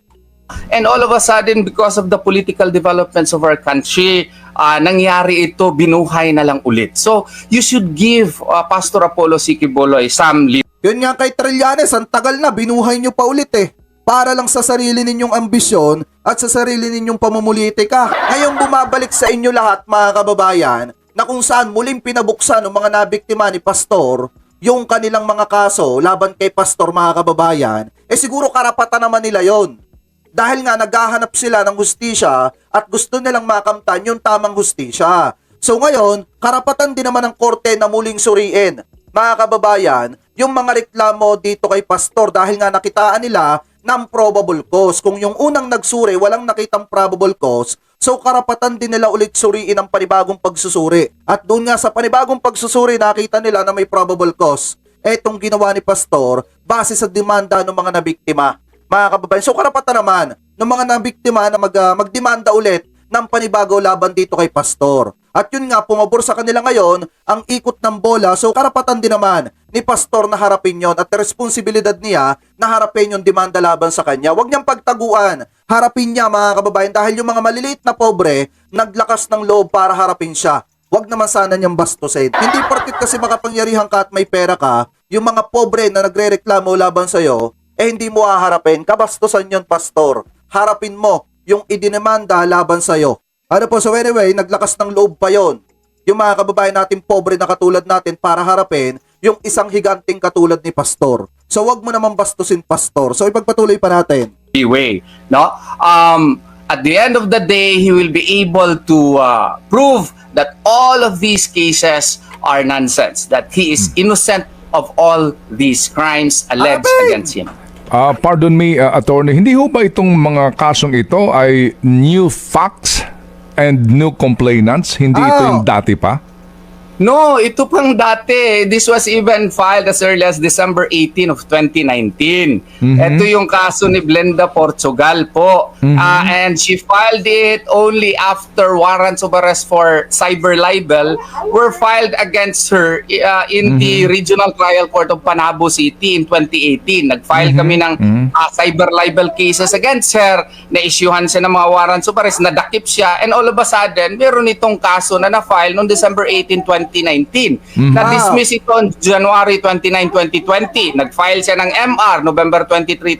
And all of a sudden, because of the political developments of our country, nangyari ito, binuhay na lang ulit. So, you should give Pastor Apollo C. Quiboloy some Yun nga kay Trillanes, ang tagal na, binuhay nyo pa ulit eh. Para lang sa sarili ninyong ambisyon at sa sarili ninyong pamumulitika. Ngayong bumabalik sa inyo lahat mga kababayan, na kung saan muling pinabuksan ng mga nabiktima ni Pastor yung kanilang mga kaso laban kay Pastor mga kababayan, siguro karapatan naman nila yon. Dahil nga naghahanap sila ng hustisya at gusto nilang makamtan yung tamang hustisya. So ngayon, karapatan din naman ng korte na muling suriin, mga kababayan, yung mga reklamo dito kay Pastor dahil nga nakitaan nila ng probable cause. Kung yung unang nagsuri walang nakitang probable cause, so karapatan din nila ulit suriin ang panibagong pagsusuri. At doon nga sa panibagong pagsusuri nakita nila na may probable cause. Etong ginawa ni Pastor base sa demanda ng mga nabiktima, mga kababayan. So karapatan naman ng mga nabiktima na magdemanda ulit ng panibago laban dito kay Pastor. At yun nga, pumabor sa kanila ngayon ang ikot ng bola, so karapatan din naman ni Pastor na harapin yon at responsibilidad niya na harapin yung demanda laban sa kanya. Huwag niyang pagtaguan, harapin niya mga kababayan dahil yung mga maliliit na pobre naglakas ng loob para harapin siya. Huwag naman sana niyang bastusin. Hindi porkit kasi makapangyarihan ka at may pera ka, yung mga pobre na nagre-reklamo laban sa'yo, hindi mo haharapin. Kabastusan yon, Pastor. Harapin mo yung idinimanda laban sa'yo. Ano po, so anyway, naglakas ng loob pa yon yung mga kababayan natin pobre na katulad natin para harapin yung isang higanting katulad ni Pastor. So wag mo naman bastusin, Pastor. So ipagpatuloy pa natin. way, no? At the end of the day, he will be able to prove that all of these cases are nonsense, that he is innocent of all these crimes alleged against him. Pardon me, attorney, hindi ho ba itong mga kasong ito ay new facts and new complainants? Hindi ito yung dati pa? No, ito pang dati. This was even filed as early as December 18 of 2019. Ito yung kaso ni Blenda Portugal po. And she filed it only after warrants of arrest for cyber libel were filed against her in the Regional Trial Court of Panabo City in 2018. Nag-file kami ng cyber libel cases against her. Na-issuehan siya ng mga warrants of arrest, nadakip siya, and all of a sudden, meron itong kaso na na-file noong December 18, 2019. Na-dismiss ito on January 29, 2020. Nag-file siya ng MR November 23,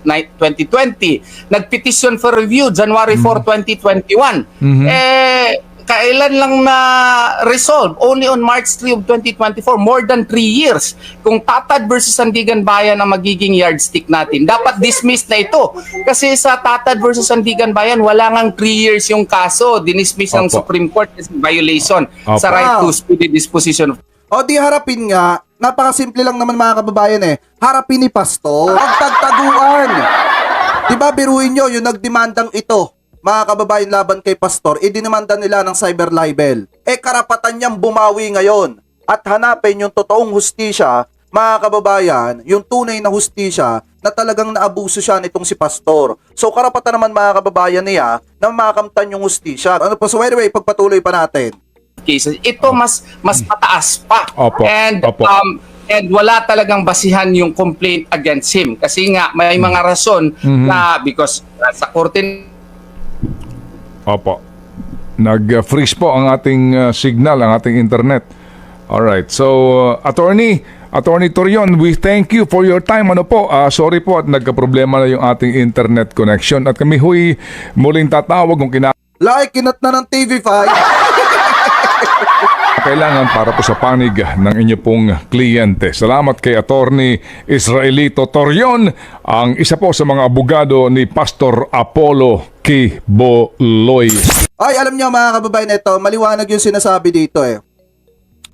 2020. Nag-petition for review January 4, 2021. Kailan lang na-resolve? Only on March 3 of 2024. More than 3 years. Kung Tatad versus Sandigan Bayan ang magiging yardstick natin, dapat dismissed na ito. Kasi sa Tatad versus Sandigan Bayan, wala ngang 3 years yung kaso. Dinismiss ng Supreme Court as violation sa right to speedy disposition. O di harapin nga, napakasimple lang naman mga kababayan harapin ni Pastor. Huwag tagtaguan. Diba biruin nyo yung nagdemandang ito, mga kababayan laban kay Pastor, idinimanda nila ng cyber libel. Karapatan niyang bumawi ngayon at hanapin yung totoong hustisya, mga kababayan, yung tunay na hustisya na talagang naabuso siya nitong si Pastor. So karapatan naman mga kababayan niya na makamtan yung hustisya. Ano po, so anyway, pagpatuloy pa natin. Cases. Ito mas mataas pa. And wala talagang basihan yung complaint against him. Kasi nga may mga rason na because sa korte. Opo. Nag-freeze po ang ating signal, ang ating internet. Alright. So, Attorney Torion, we thank you for your time. Ano po, sorry po at nagka-problema na yung ating internet connection. At kami huy muling tatawag kung Kinat na ng TV5. kailangan para po sa panig ng inyo pong kliyente. Salamat kay Attorney Israelito Torion, ang isa po sa mga abogado ni Pastor Apollo Quiboloy. Ay, alam niyo mga kababayan, ito, maliwanag yung sinasabi dito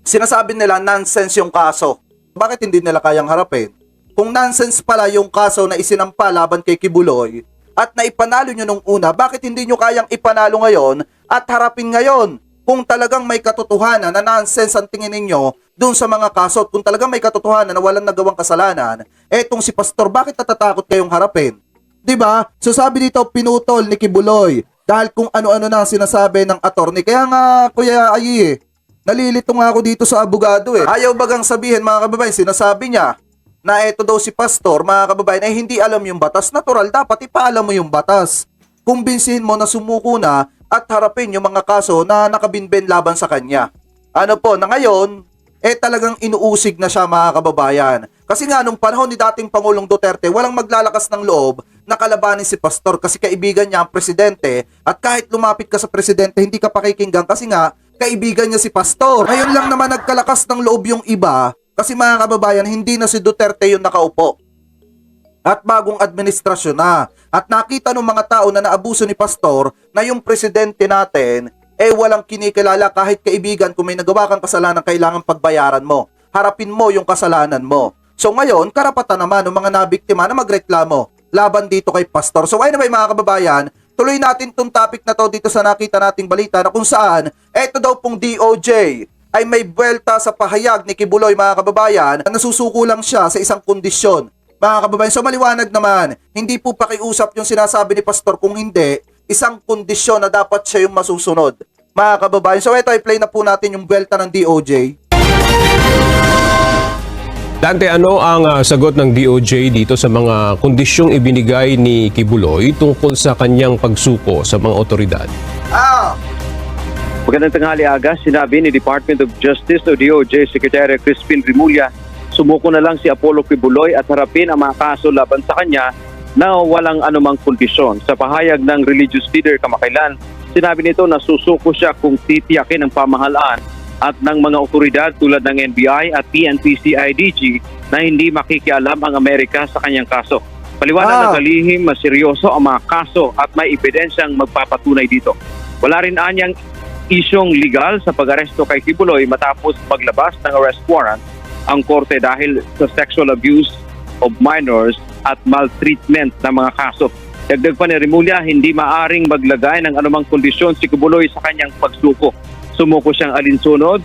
Sinasabi nila nonsense yung kaso. Bakit hindi nila kayang harapin? Kung nonsense pala yung kaso na isinampa laban kay Quiboloy at naipanalo nyo nung una, bakit hindi nyo kayang ipanalo ngayon at harapin ngayon? Kung talagang may katotohanan na nonsense ang tingin ninyo dun sa mga kaso at kung talagang may katotohanan na walang nagawang kasalanan, etong si Pastor, bakit natatakot kayong harapin? Diba? So sabi dito, pinutol ni Quiboloy dahil kung ano-ano na sinasabi ng attorney. Kaya nga, Kuya Ayi, nalilito nga ako dito sa abogado Ayaw bagang sabihin mga kababayan, sinasabi niya na eto daw si pastor, mga kababayan, ay hindi alam yung batas. Natural, dapat ipaalam mo yung batas. Kumbinsihin mo na sumuko na at harapin yung mga kaso na nakabinben laban sa kanya. Ano po, na ngayon, talagang inuusig na siya, mga kababayan. Kasi nga, nung panahon ni dating Pangulong Duterte, walang maglalakas ng loob na kalabanin si pastor kasi kaibigan niya ang presidente at kahit lumapit ka sa presidente, hindi ka pakikinggan kasi nga, kaibigan niya si pastor. Ngayon lang naman nagkalakas ng loob yung iba kasi mga kababayan, hindi na si Duterte yung nakaupo. At bagong administrasyon na. At nakita ng mga tao na naabuso ni pastor na yung presidente natin walang kinikilala kahit kaibigan. Kung may nagawa kang kasalanan, kailangan pagbayaran mo. Harapin mo yung kasalanan mo. So ngayon, karapatan naman ng mga nabiktima na magreklamo laban dito kay pastor. So anyway mga kababayan, tuloy natin tong topic na to dito sa nakita nating balita na kung saan eto daw pong DOJ ay may buwelta sa pahayag ni Kibuloy, mga kababayan, na nasusuko lang siya sa isang kondisyon. Mga kababayan, so maliwanag naman, hindi po pakiusap yung sinasabi ni pastor, kung hindi, isang kondisyon na dapat siya yung masusunod. Mga kababayan, so ito, i-play na po natin yung buwelta ng DOJ. Dante, ano ang sagot ng DOJ dito sa mga kondisyong ibinigay ni Kibuloy tungkol sa kanyang pagsuko sa mga otoridad? Magandang tanghali, Aga. Sinabi ni Department of Justice o DOJ Secretary Crispin Rimulya, sumuko na lang si Apollo Kibuloy at harapin ang mga kaso laban sa kanya na walang anumang kondisyon. Sa pahayag ng religious leader kamakailan, sinabi nito na susuko siya kung titiyakin ng pamahalaan at ng mga otoridad tulad ng NBI at PNP-CIDG na hindi makikialam ang Amerika sa kanyang kaso. Paliwanag na kalihim, seryoso ang mga kaso at may ebidensyang magpapatunay dito. Wala rin anyang isyong legal sa pag-aresto kay Kibuloy matapos paglabas ng arrest warrant ang korte dahil sa sexual abuse of minors at maltreatment ng mga kaso. Dagdag pa ni Rimulya, hindi maaring maglagay ng anumang kondisyon si Kibuloy sa kanyang pagsuko. Sumuko siyang alinsunod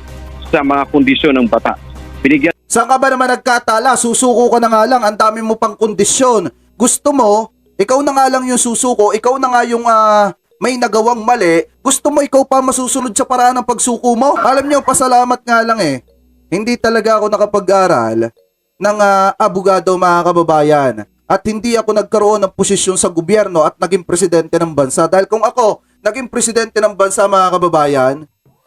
sa mga kondisyon ng batas. Binigyan Saan ka ba naman nagkatala? Susuko ka na nga lang, ang dami mo pang kondisyon. Gusto mo, ikaw na nga lang yung susuko, ikaw na nga yung may nagawang mali, gusto mo ikaw pa masusunod sa paraan ng pagsuko mo? Alam niyo, pasalamat nga lang hindi talaga ako nakapag-aral ng abogado, mga kababayan. At hindi ako nagkaroon ng posisyon sa gobyerno at naging presidente ng bansa. Dahil kung ako naging presidente ng bansa, mga kababayan,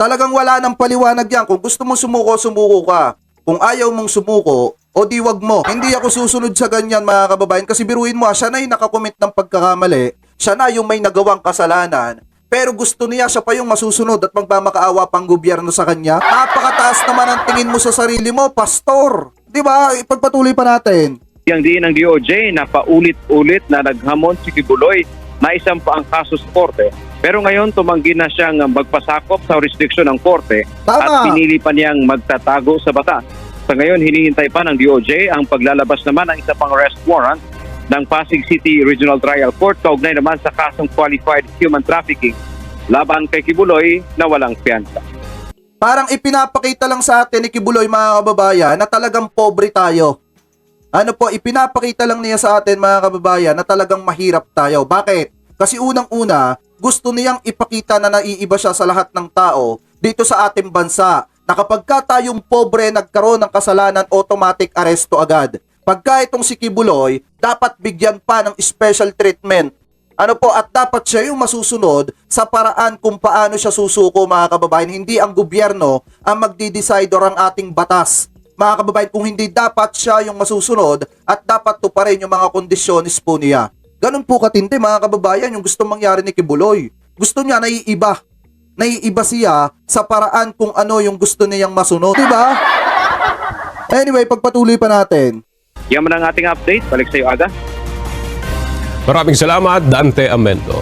talagang wala nang paliwanag yan. Kung gusto mo sumuko, sumuko ka. Kung ayaw mong sumuko, o di wag mo. Hindi ako susunod sa ganyan, mga kababayan. Kasi biruin mo, siya na yung nakakomit ng pagkakamali. Siya na yung may nagawang kasalanan. Pero gusto niya siya pa yung masusunod at magmamakaawa pang gobyerno sa kanya. Napakataas naman ang tingin mo sa sarili mo, pastor. Di ba? Ipagpatuloy pa natin. Yang diin ng DOJ na paulit-ulit na naghamon si Kibuloy na isampa ang kaso sa korte. Pero ngayon tumanggi na siyang magpasakop sa restriksyon ng korte. Tama. At pinili pa niyang magtatago sa batas. Sa ngayon, hinihintay pa ng DOJ ang paglalabas naman ng isa pang arrest warrant ng Pasig City Regional Trial Court kaugnay naman sa kasong qualified human trafficking laban kay Kibuloy na walang piyansa. Parang ipinapakita lang sa atin ni Kibuloy, mga kababayan, na talagang pobre tayo. Ano po, ipinapakita lang niya sa atin, mga kababayan, na talagang mahirap tayo. Bakit? Kasi unang-una, gusto niyang ipakita na naiiba siya sa lahat ng tao dito sa ating bansa. Na kapag ka tayong pobre nagkaroon ng kasalanan, automatic aresto agad. Pagka itong si Kibuloy, dapat bigyan pa ng special treatment. Ano po, at dapat siya yung masusunod sa paraan kung paano siya susuko, mga kababayan. Hindi ang gobyerno ang magdi-decide or ang ating batas. Mga kababayan, kung hindi, dapat siya yung masusunod at dapat tuparin yung mga kondisyonis po niya. Ganun po katindi, mga kababayan, yung gusto mangyari ni Kibuloy. Gusto niya naiiba. Naiiba siya sa paraan kung ano yung gusto niyang masunod. Diba? Anyway, pagpatuloy pa natin. Yan man ang ating update. Balik sa iyo, Aga. Maraming salamat, Dante Amendo.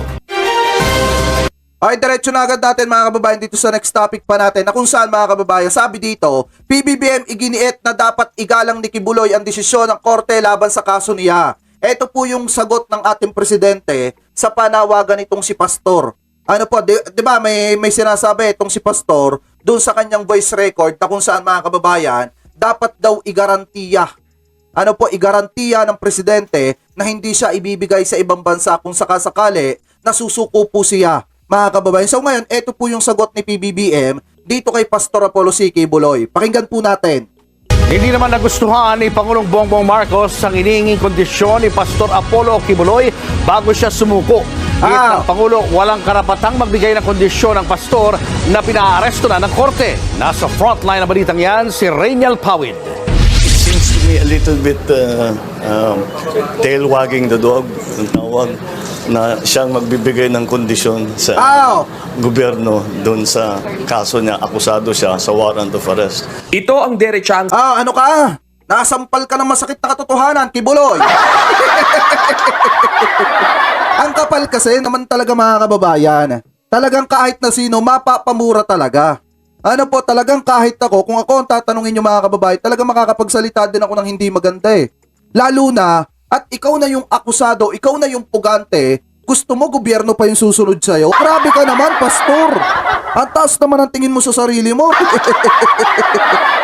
Ay, diretso na agad natin, mga kababayan, dito sa next topic pa natin na kung saan, mga kababayan, sabi dito, PBBM iginiit na dapat igalang ni Kibuloy ang desisyon ng korte laban sa kaso niya. Ito po yung sagot ng ating presidente sa panawagan nitong si Pastor. Ano po, di ba may sinasabi itong si Pastor doon sa kanyang voice record na kung saan, mga kababayan, dapat daw igarantiya. Ano po, igarantiya ng presidente na hindi siya ibibigay sa ibang bansa kung sakasakali na susuko po siya, mga kababayan. So ngayon, ito po yung sagot ni PBBM dito kay Pastor Apollo C. Kibuloy. Pakinggan po natin. Hindi naman nagustuhan ni Pangulong Bongbong Marcos ang inihinging kondisyon ni Pastor Apollo Kibuloy bago siya sumuko. Git ng Pangulo, walang karapatang magbigay ng kondisyon ng pastor na pinaaresto na ng korte. Nasa frontline na balitang yan, si Rainiel Pawid. It seems to me a little bit tail wagging the dog, ang tawag, na siyang magbibigay ng kondisyon sa gobyerno doon sa kaso niya, akusado siya sa warrant of arrest. Ito ang derechang Ano ka? Nasampal ka ng masakit na katotohanan, Kibuloy. Ang kapal kasi naman talaga mga kababayan. Talagang kahit na sino, mapapamura talaga. Ano po, talagang kahit ako, kung ako ang tatanungin nyo mga kababayan, talagang makakapagsalita din ako ng hindi maganda eh. Lalo na, at ikaw na yung akusado, ikaw na yung pugante, gusto mo gobyerno pa yung susunod sa'yo? Grabe ka naman, pastor! Ang taas naman ang tingin mo sa sarili mo.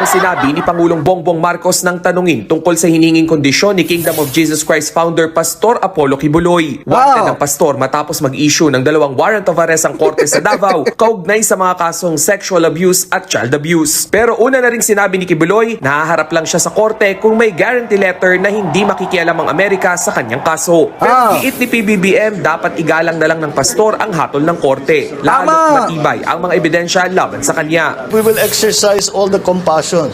sinabi ni Pangulong Bongbong Marcos nang tanungin tungkol sa hininging kondisyon ni Kingdom of Jesus Christ founder Pastor Apollo Kibuloy. Wanted ang pastor matapos mag-issue ng 2 warrant of arrest ang korte sa Davao kaugnay sa mga kasong sexual abuse at child abuse. Pero una na ring sinabi ni Kibuloy, nahaharap lang siya sa korte kung may guarantee letter na hindi makikialam ang Amerika sa kanyang kaso. Pero giit ni PBBM, dapat igalang na lang ng pastor ang hatol ng korte. Lalo't matibay ang mga ebidensya laban sa kanya. We will exercise all the compassion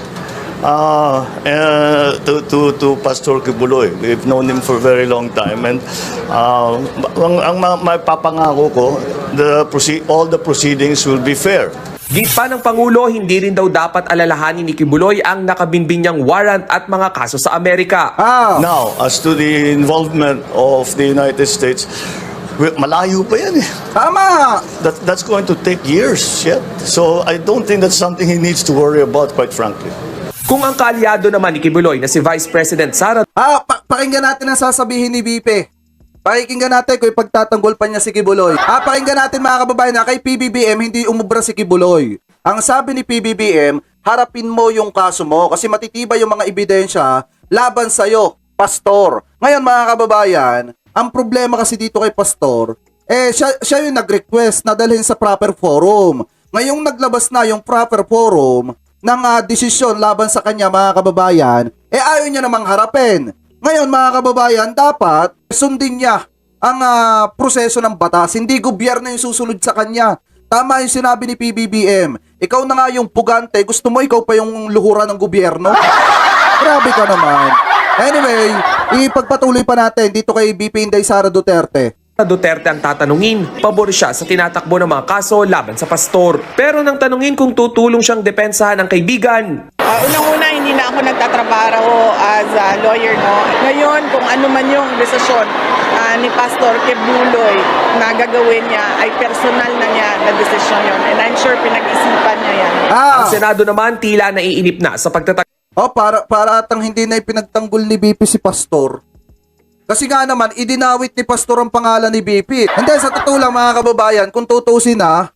to Pastor Kibuloy. We've known him for a very long time, and ang mapapangako ko, all the proceedings will be fair. Git pa ng Pangulo, hindi rin daw dapat alalahanin ni Kibuloy ang nakabinbin niyang warrant at mga kaso sa Amerika. Now, as to the involvement of the United States, malayo pa yan eh. Tama! That's going to take years yet. So I don't think that's something he needs to worry about, quite frankly. Kung ang kaalyado naman ni Kibuloy na si Vice President Sara Pakinggan natin ang sasabihin ni BP. Pakinggan natin kung ipagtatanggol pa niya si Kibuloy. Pakinggan natin mga kababayan na kay PBBM hindi umubra si Kibuloy. Ang sabi ni PBBM, harapin mo yung kaso mo kasi matitibay yung mga ebidensya laban sa'yo, pastor. Ngayon mga kababayan, ang problema kasi dito kay pastor, siya yung nag-request na dalhin sa proper forum. Ngayong naglabas na yung proper forum ng desisyon laban sa kanya mga kababayan, ayaw niya namang harapin. Ngayon mga kababayan, dapat sundin niya ang proseso ng batas. Hindi gobyerno yung susunod sa kanya. Tama yung sinabi ni PBBM. Ikaw na nga yung pugante, gusto mo ikaw pa yung luhuran ng gobyerno? Grabe ka naman. Anyway, ipagpatuloy pa natin dito kay BP Inday Sara Duterte. Duterte ang tatanungin, pabor siya sa tinatakbo ng mga kaso laban sa pastor. Pero nang tanungin kung tutulong siyang depensahan ng kaibigan, unang-una, hindi na ako nagtatrabaho as a lawyer, no? Ngayon, kung ano man yung desisyon ni Pastor Kibuloy na gagawin niya, ay personal na niya na desisyon yun. And I'm sure pinag-isipan niya yan. ang Senado naman tila naiinip na sa Para atang hindi na ipinagtanggol ni BP si pastor. Kasi nga naman, idinawit ni pastor ang pangalan ni BP. And then, sa totoo lang mga kababayan, kung tutusin na,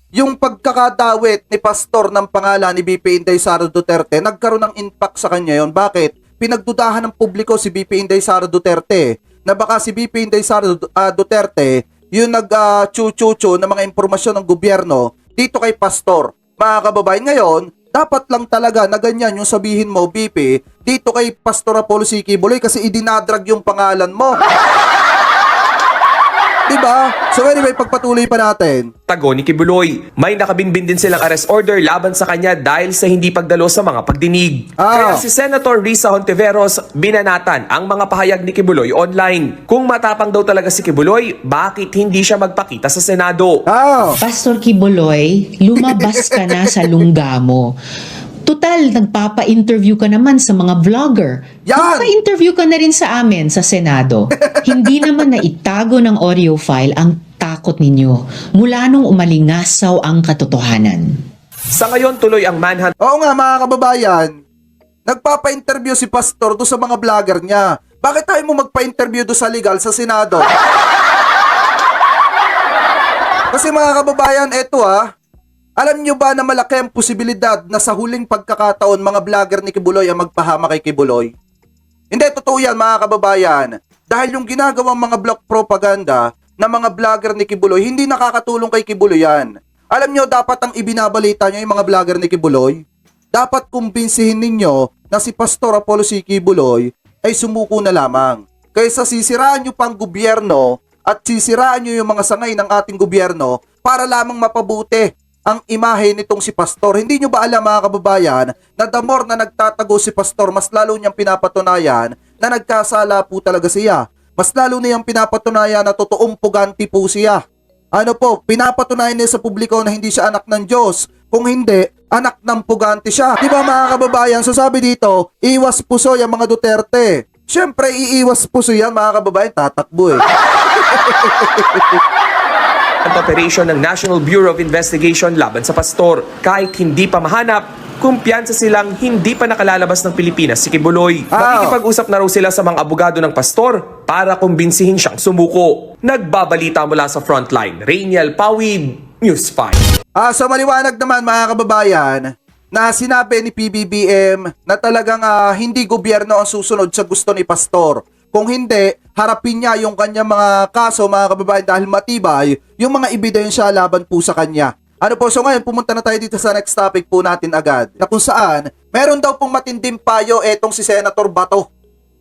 yung pagkakadawit ni pastor ng pangalan ni BP Inday Sara Duterte, nagkaroon ng impact sa kanya yon. Bakit? Pinagdudahan ng publiko si BP Inday Sara Duterte na baka si BP Inday Sara Duterte yung nag-chuchucho ng mga impormasyon ng gobyerno dito kay pastor. Mga kababayan, ngayon, dapat lang talaga na ganyan yung sabihin mo, BP, dito kay Pastor Apollo C. Kibuloy kasi idinadrag yung pangalan mo. Diba? So anyway, pagpatuloy pa natin. tago ni Kibuloy. May nakabinbin din silang arrest order laban sa kanya dahil sa hindi pagdalo sa mga pagdinig. Kaya si Senator Risa Hontiveros binanatan ang mga pahayag ni Kibuloy online. Kung matapang daw talaga si Kibuloy, bakit hindi siya magpakita sa Senado? Pastor Kibuloy, lumabas ka na sa lungga mo. Total, nagpapa-interview ka naman sa mga vlogger. Magpa-interview ka na rin sa amin sa Senado. Hindi naman na itago ng audio file ang takot ninyo mula nung umalingasaw ang katotohanan. Sa ngayon, tuloy ang manhunt. Oo nga mga kababayan, nagpapa-interview si Pastor do sa mga vlogger niya. Bakit tayo mo magpa-interview do sa legal sa Senado? Kasi mga kababayan, eto alam nyo ba na malaki ang posibilidad na sa huling pagkakataon mga vlogger ni Kibuloy ang magpahama kay Kibuloy? Hindi, totoo yan mga kababayan. Dahil yung ginagawang mga block propaganda na mga vlogger ni Kibuloy, hindi nakakatulong kay Kibuloy yan. Alam nyo, dapat ang ibinabalita nyo yung mga vlogger ni Kibuloy, dapat kumbinsihin ninyo na si Pastor Apollo C. Quiboloy ay sumuko na lamang. Kaysa sisiraan nyo pang gobyerno at sisiraan nyo yung mga sangay ng ating gobyerno para lamang mapabuti ang imahe nitong si Pastor. Hindi nyo ba alam mga kababayan na the more na nagtatago si Pastor, mas lalo niyang pinapatunayan na nagkasala po talaga siya. Mas lalo niyang pinapatunayan na totoong puganti po siya. Ano po, pinapatunayan niya sa publiko na hindi siya anak ng Diyos. Kung hindi, anak ng puganti siya. Di ba mga kababayan? So sabi dito, iwas puso yung mga Duterte. Siyempre, iiwas puso yan mga kababayan, tatakbo eh. Ang operasyon ng National Bureau of Investigation laban sa pastor. Kahit hindi pa mahanap, kumpiyansa silang hindi pa nakalalabas ng Pilipinas si Quiboloy. Makikipag-usap na raw sila sa mga abogado ng pastor para kumbinsihin siyang sumuko. Nagbabalita mula sa Frontline, Rainiel Pawid, News 5. So maliwanag naman mga kababayan na sinabi ni PBBM na talagang hindi gobyerno ang susunod sa gusto ni Pastor. Kung hindi, harapin niya yung kanyang mga kaso mga kababayan dahil matibay yung mga ebidensya laban po sa kanya. Ano po, so ngayon pumunta na tayo dito sa next topic po natin agad na kung saan meron daw pong matinding payo etong si Senator Bato.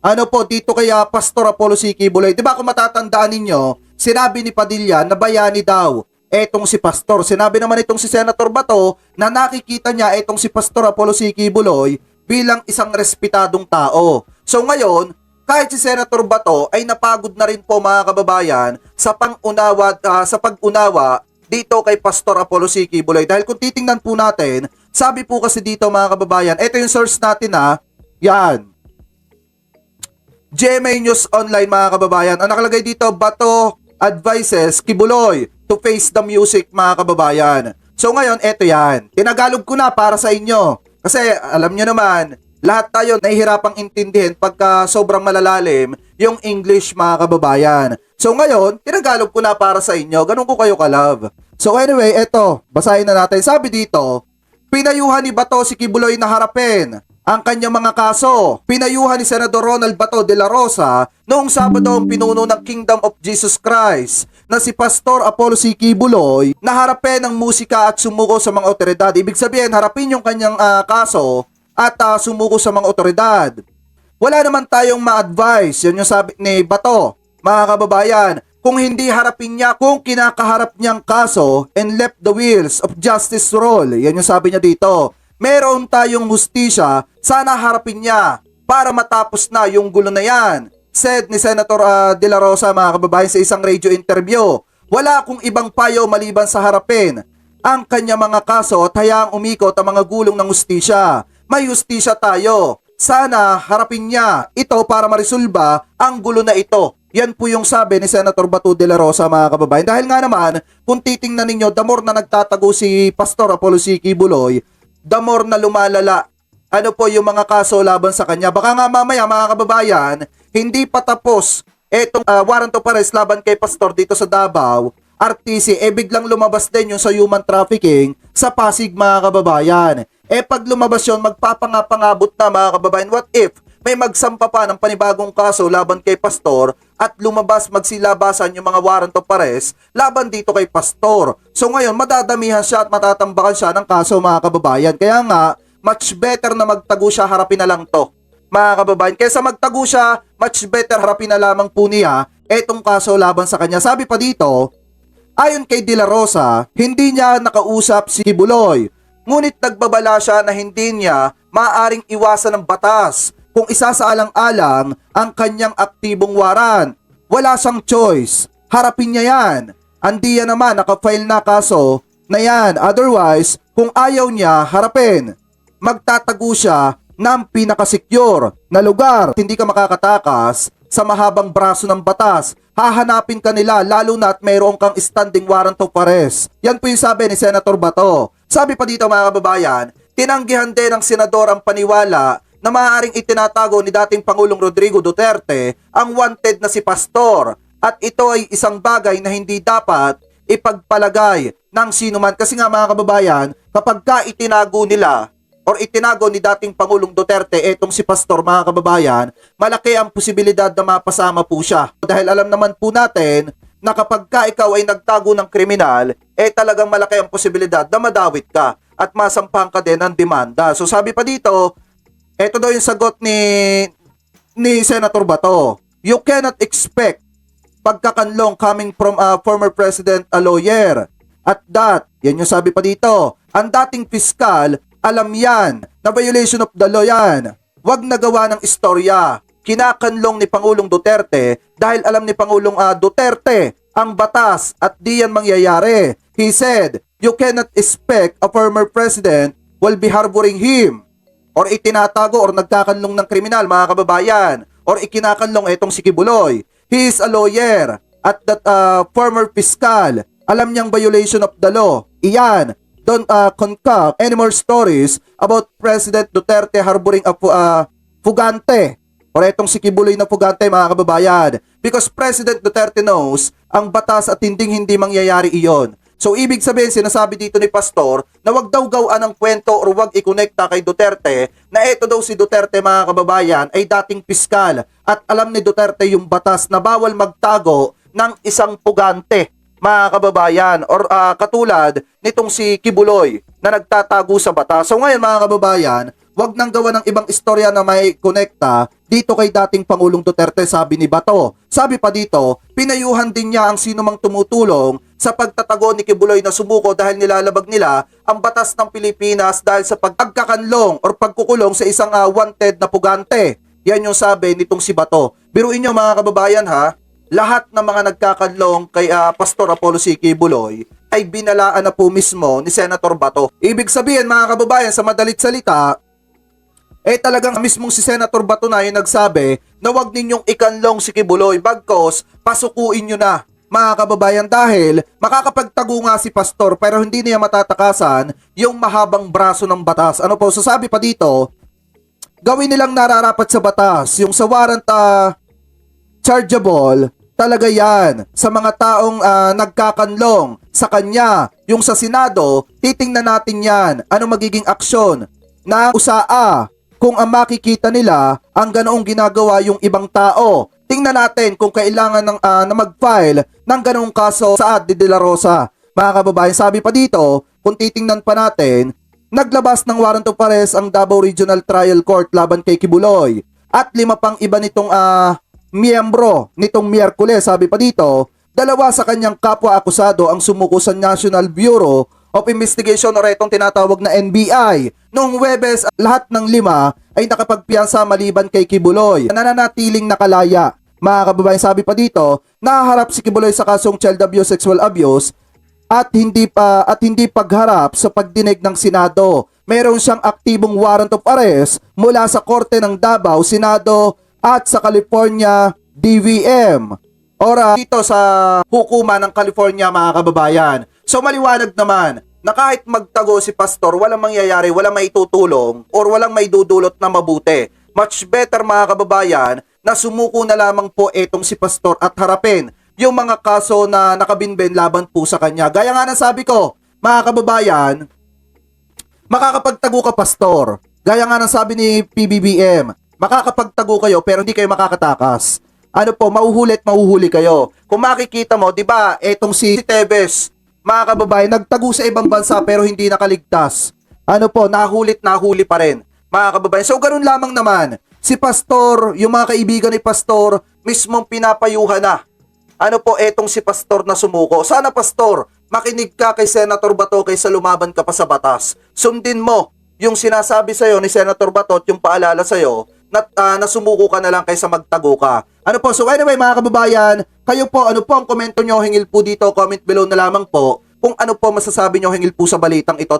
Ano po, dito kay Pastor Apollo C. Quiboloy. Diba kung matatandaan ninyo, sinabi ni Padilla na bayani daw etong si Pastor. Sinabi naman itong si Senator Bato na nakikita niya etong si Pastor Apollo C. Quiboloy bilang isang respetadong tao. So ngayon, kahit si Senator Bato ay napagod na rin po mga kababayan sa pag-unawa dito kay Pastor Apollo C. Quiboloy. Dahil kung titingnan po natin, sabi po kasi dito mga kababayan, ito yung source natin yan. GMA News Online mga kababayan. Ang nakalagay dito, Bato advises Quiboloy to face the music mga kababayan. So ngayon, eto yan. Tinagalog ko na para sa inyo. Kasi alam nyo naman, lahat tayo nahihirapang intindihin pagka sobrang malalalim yung English mga kababayan. So ngayon, tinagalog ko na para sa inyo. Ganun ko kayo ka-love. So anyway, eto, basahin na natin. Sabi dito, pinayuhan ni Bato si Quiboloy na harapin ang kanyang mga kaso. Pinayuhan ni Senador Ronald Bato de la Rosa noong Sabado ang pinuno ng Kingdom of Jesus Christ na si Pastor Apollo C. Quiboloy na harapin ang musika at sumuko sa mga otoridad. Ibig sabihin, harapin yung kanyang kaso at sumuko sa mga otoridad. Wala naman tayong ma-advise. Yan yung sabi ni Bato. Mga kababayan, kung hindi harapin niya kung kinakaharap niyang kaso and left the wheels of justice roll. Yan yung sabi niya dito. Meron tayong hustisya, sana harapin niya para matapos na yung gulo na yan. Said ni Senator De La Rosa mga kababayan sa isang radio interview. Wala akong ibang payo maliban sa harapin ang kanya mga kaso at hayaang umikot ang mga gulong ng hustisya. May hustisya tayo. Sana harapin niya ito para marisolba ang gulo na ito. Yan po yung sabi ni Senator Bato de la Rosa mga kababayan. Dahil nga naman, kung titingnan ninyo, the more na nagtatago si Pastor Apollo C. Quiboloy, the more na lumalala. Ano po yung mga kaso laban sa kanya. Baka nga mamaya mga kababayan, hindi pa tapos etong warrant of arrest laban kay Pastor dito sa Davao, RTC, biglang lumabas din yung sa human trafficking sa Pasig mga kababayan. Pag lumabas yun, magpapangabot na mga kababayan. What if may magsampa pa ng panibagong kaso laban kay Pastor at lumabas magsilabasan yung mga warrant of arrest laban dito kay Pastor. So ngayon, madadamihan siya at matatambakan siya ng kaso mga kababayan. Kaya nga, much better na magtago siya, harapin na lang to. Mga kababayan, kaysa magtago siya, much better harapin na lamang po niya etong kaso laban sa kanya. Sabi pa dito, ayon kay De La Rosa, hindi niya nakausap si Quiboloy. Ngunit nagbabala siya na hindi niya maaaring iwasan ng batas kung isasaalang-alang ang kanyang aktibong warrant. Wala siyang choice. Harapin niya yan. Andiyan naman nakafile na kaso na yan. Otherwise, kung ayaw niya, harapin. Magtatago siya ng pinakasecure na lugar. Hindi ka makakatakas sa mahabang braso ng batas. Hahanapin ka nila lalo na at mayroon kang standing warrant of arrest. Yan po yung sabi ni Senator Bato. Sabi pa dito mga kababayan, tinanggihan din ng senador ang paniwala na maaaring itinatago ni dating Pangulong Rodrigo Duterte ang wanted na si Pastor. At ito ay isang bagay na hindi dapat ipagpalagay ng sinuman. Kasi nga mga kababayan, kapag ka itinago nila or itinago ni dating Pangulong Duterte etong si Pastor mga kababayan, malaki ang posibilidad na mapasama po siya. Dahil alam naman po natin na kapag ka ikaw ay nagtago ng kriminal, talagang malaki ang posibilidad na madawit ka at masampahan ka din ng demanda. So sabi pa dito, Ito daw yung sagot ni Senator Bato. You cannot expect pagkakanlong coming from a former president, a lawyer. At that, yan yung sabi pa dito, ang dating piskal, alam yan, na violation of the law yan. Wag nagawa ng istorya. Kinakanlong ni Pangulong Duterte dahil alam ni Pangulong Duterte ang batas at di yan mangyayari. He said, you cannot expect a former president will be harboring him or itinatago or nagkakanlong ng kriminal, mga kababayan, or ikinakanlong etong si Kibuloy. He is a lawyer at that former fiscal. Alam niyang violation of the law. Iyan, don't concoct any more stories about President Duterte harboring a fugante. Or etong si Kibuloy na fugante, mga kababayan. Because President Duterte knows ang batas at hindi mangyayari iyon. So ibig sabihin, sinasabi dito ni Pastor na wag daw gawaan ng kwento or wag ikonekta kay Duterte na eto daw si Duterte, mga kababayan, ay dating piskal at alam ni Duterte yung batas na bawal magtago ng isang pugante, mga kababayan, or katulad nitong si Kibuloy na nagtatago sa batas. So ngayon, mga kababayan, wag nang gawa ng ibang istorya na may konekta dito kay dating Pangulong Duterte, sabi ni Bato. Sabi pa dito, pinayuhan din niya ang sinumang tumutulong sa pagtatago ni Kibuloy na sumuko dahil nilalabag nila ang batas ng Pilipinas dahil sa pagkakanlong or pagkukulong sa isang wanted na pugante. Yan yung sabi nitong si Bato. Biruin nyo, mga kababayan, ha, lahat ng mga nagkakanlong kay Pastor Apollo C. Kibuloy ay binalaan na po mismo ni Senator Bato. Ibig sabihin, mga kababayan, sa madalit salita, talagang mismong si Senator Bato na yung nagsabi na wag ninyong ikanlong si Kibuloy, bagkos pasukuin nyo na, mga kababayan, dahil makakapagtago nga si Pastor pero hindi niya matatakasan yung mahabang braso ng batas. Ano po, sasabi pa dito, gawin nilang nararapat sa batas, yung sa warrant chargeable, talaga yan sa mga taong nagkakanlong sa kanya. Yung sa Senado, titingnan natin yan, ano magiging aksyon na usaa kung ang makikita nila ang ganoong ginagawa yung ibang tao. Tingnan natin kung kailangan na mag-file ng ganoong kaso sa Ad de la Rosa. Mga kababayan, sabi pa dito, kung titingnan pa natin, naglabas ng warrant of arrest ang Davao Regional Trial Court laban kay Kibuloy at 5 pang iba nitong miyembro nitong Miyerkules. Sabi pa dito, 2 sa kanyang kapwa-akusado ang sumuko sa National Bureau of Investigation o itong tinatawag na NBI. Noong Huwebes, lahat ng 5 ay nakapagpiyansa maliban kay Kibuloy. Nananatiling nakalaya. Mga kababayan, sabi pa dito, nahaharap si Kibuloy sa kasong child abuse, sexual abuse at hindi pagharap sa pagdinig ng Senado. Meron siyang aktibong warrant of arrest mula sa Korte ng Davao, Senado at sa California DVM. Ora dito sa hukuman ng California, mga kababayan. So maliwanag naman na kahit magtago si Pastor, walang mangyayari, walang maitutulong or walang maidudulot na mabuti. Much better, mga kababayan, na sumuko na lamang po etong si Pastor at harapin yung mga kaso na nakabinben laban po sa kanya. Gaya nga ng sabi ko, mga kababayan, makakapagtago ka, Pastor. Gaya nga ng sabi ni PBBM, makakapagtago kayo pero hindi kayo makakatakas. Ano po, mahuhuli kayo. Kung makikita mo, di ba, etong si Tevez, mga kababayan, nagtago sa ibang bansa pero hindi nakaligtas. Ano po, nahuli pa rin, mga kababayan. So, ganun lamang naman. Si Pastor, yung mga kaibigan ni Pastor, mismong pinapayuhan na. Ano po, etong si Pastor na sumuko. Sana, Pastor, makinig ka kay Senator Bato kaysa lumaban ka pa sa batas. Sundin mo yung sinasabi sa'yo ni Senator Bato at yung paalala sa'yo na sumuko ka na lang kaysa magtago ka. Ano po, so anyway, mga kababayan, kayo po, ano po ang komento nyo, hingil po dito, comment below na lamang po kung ano po masasabi nyo hingil po sa balitang ito.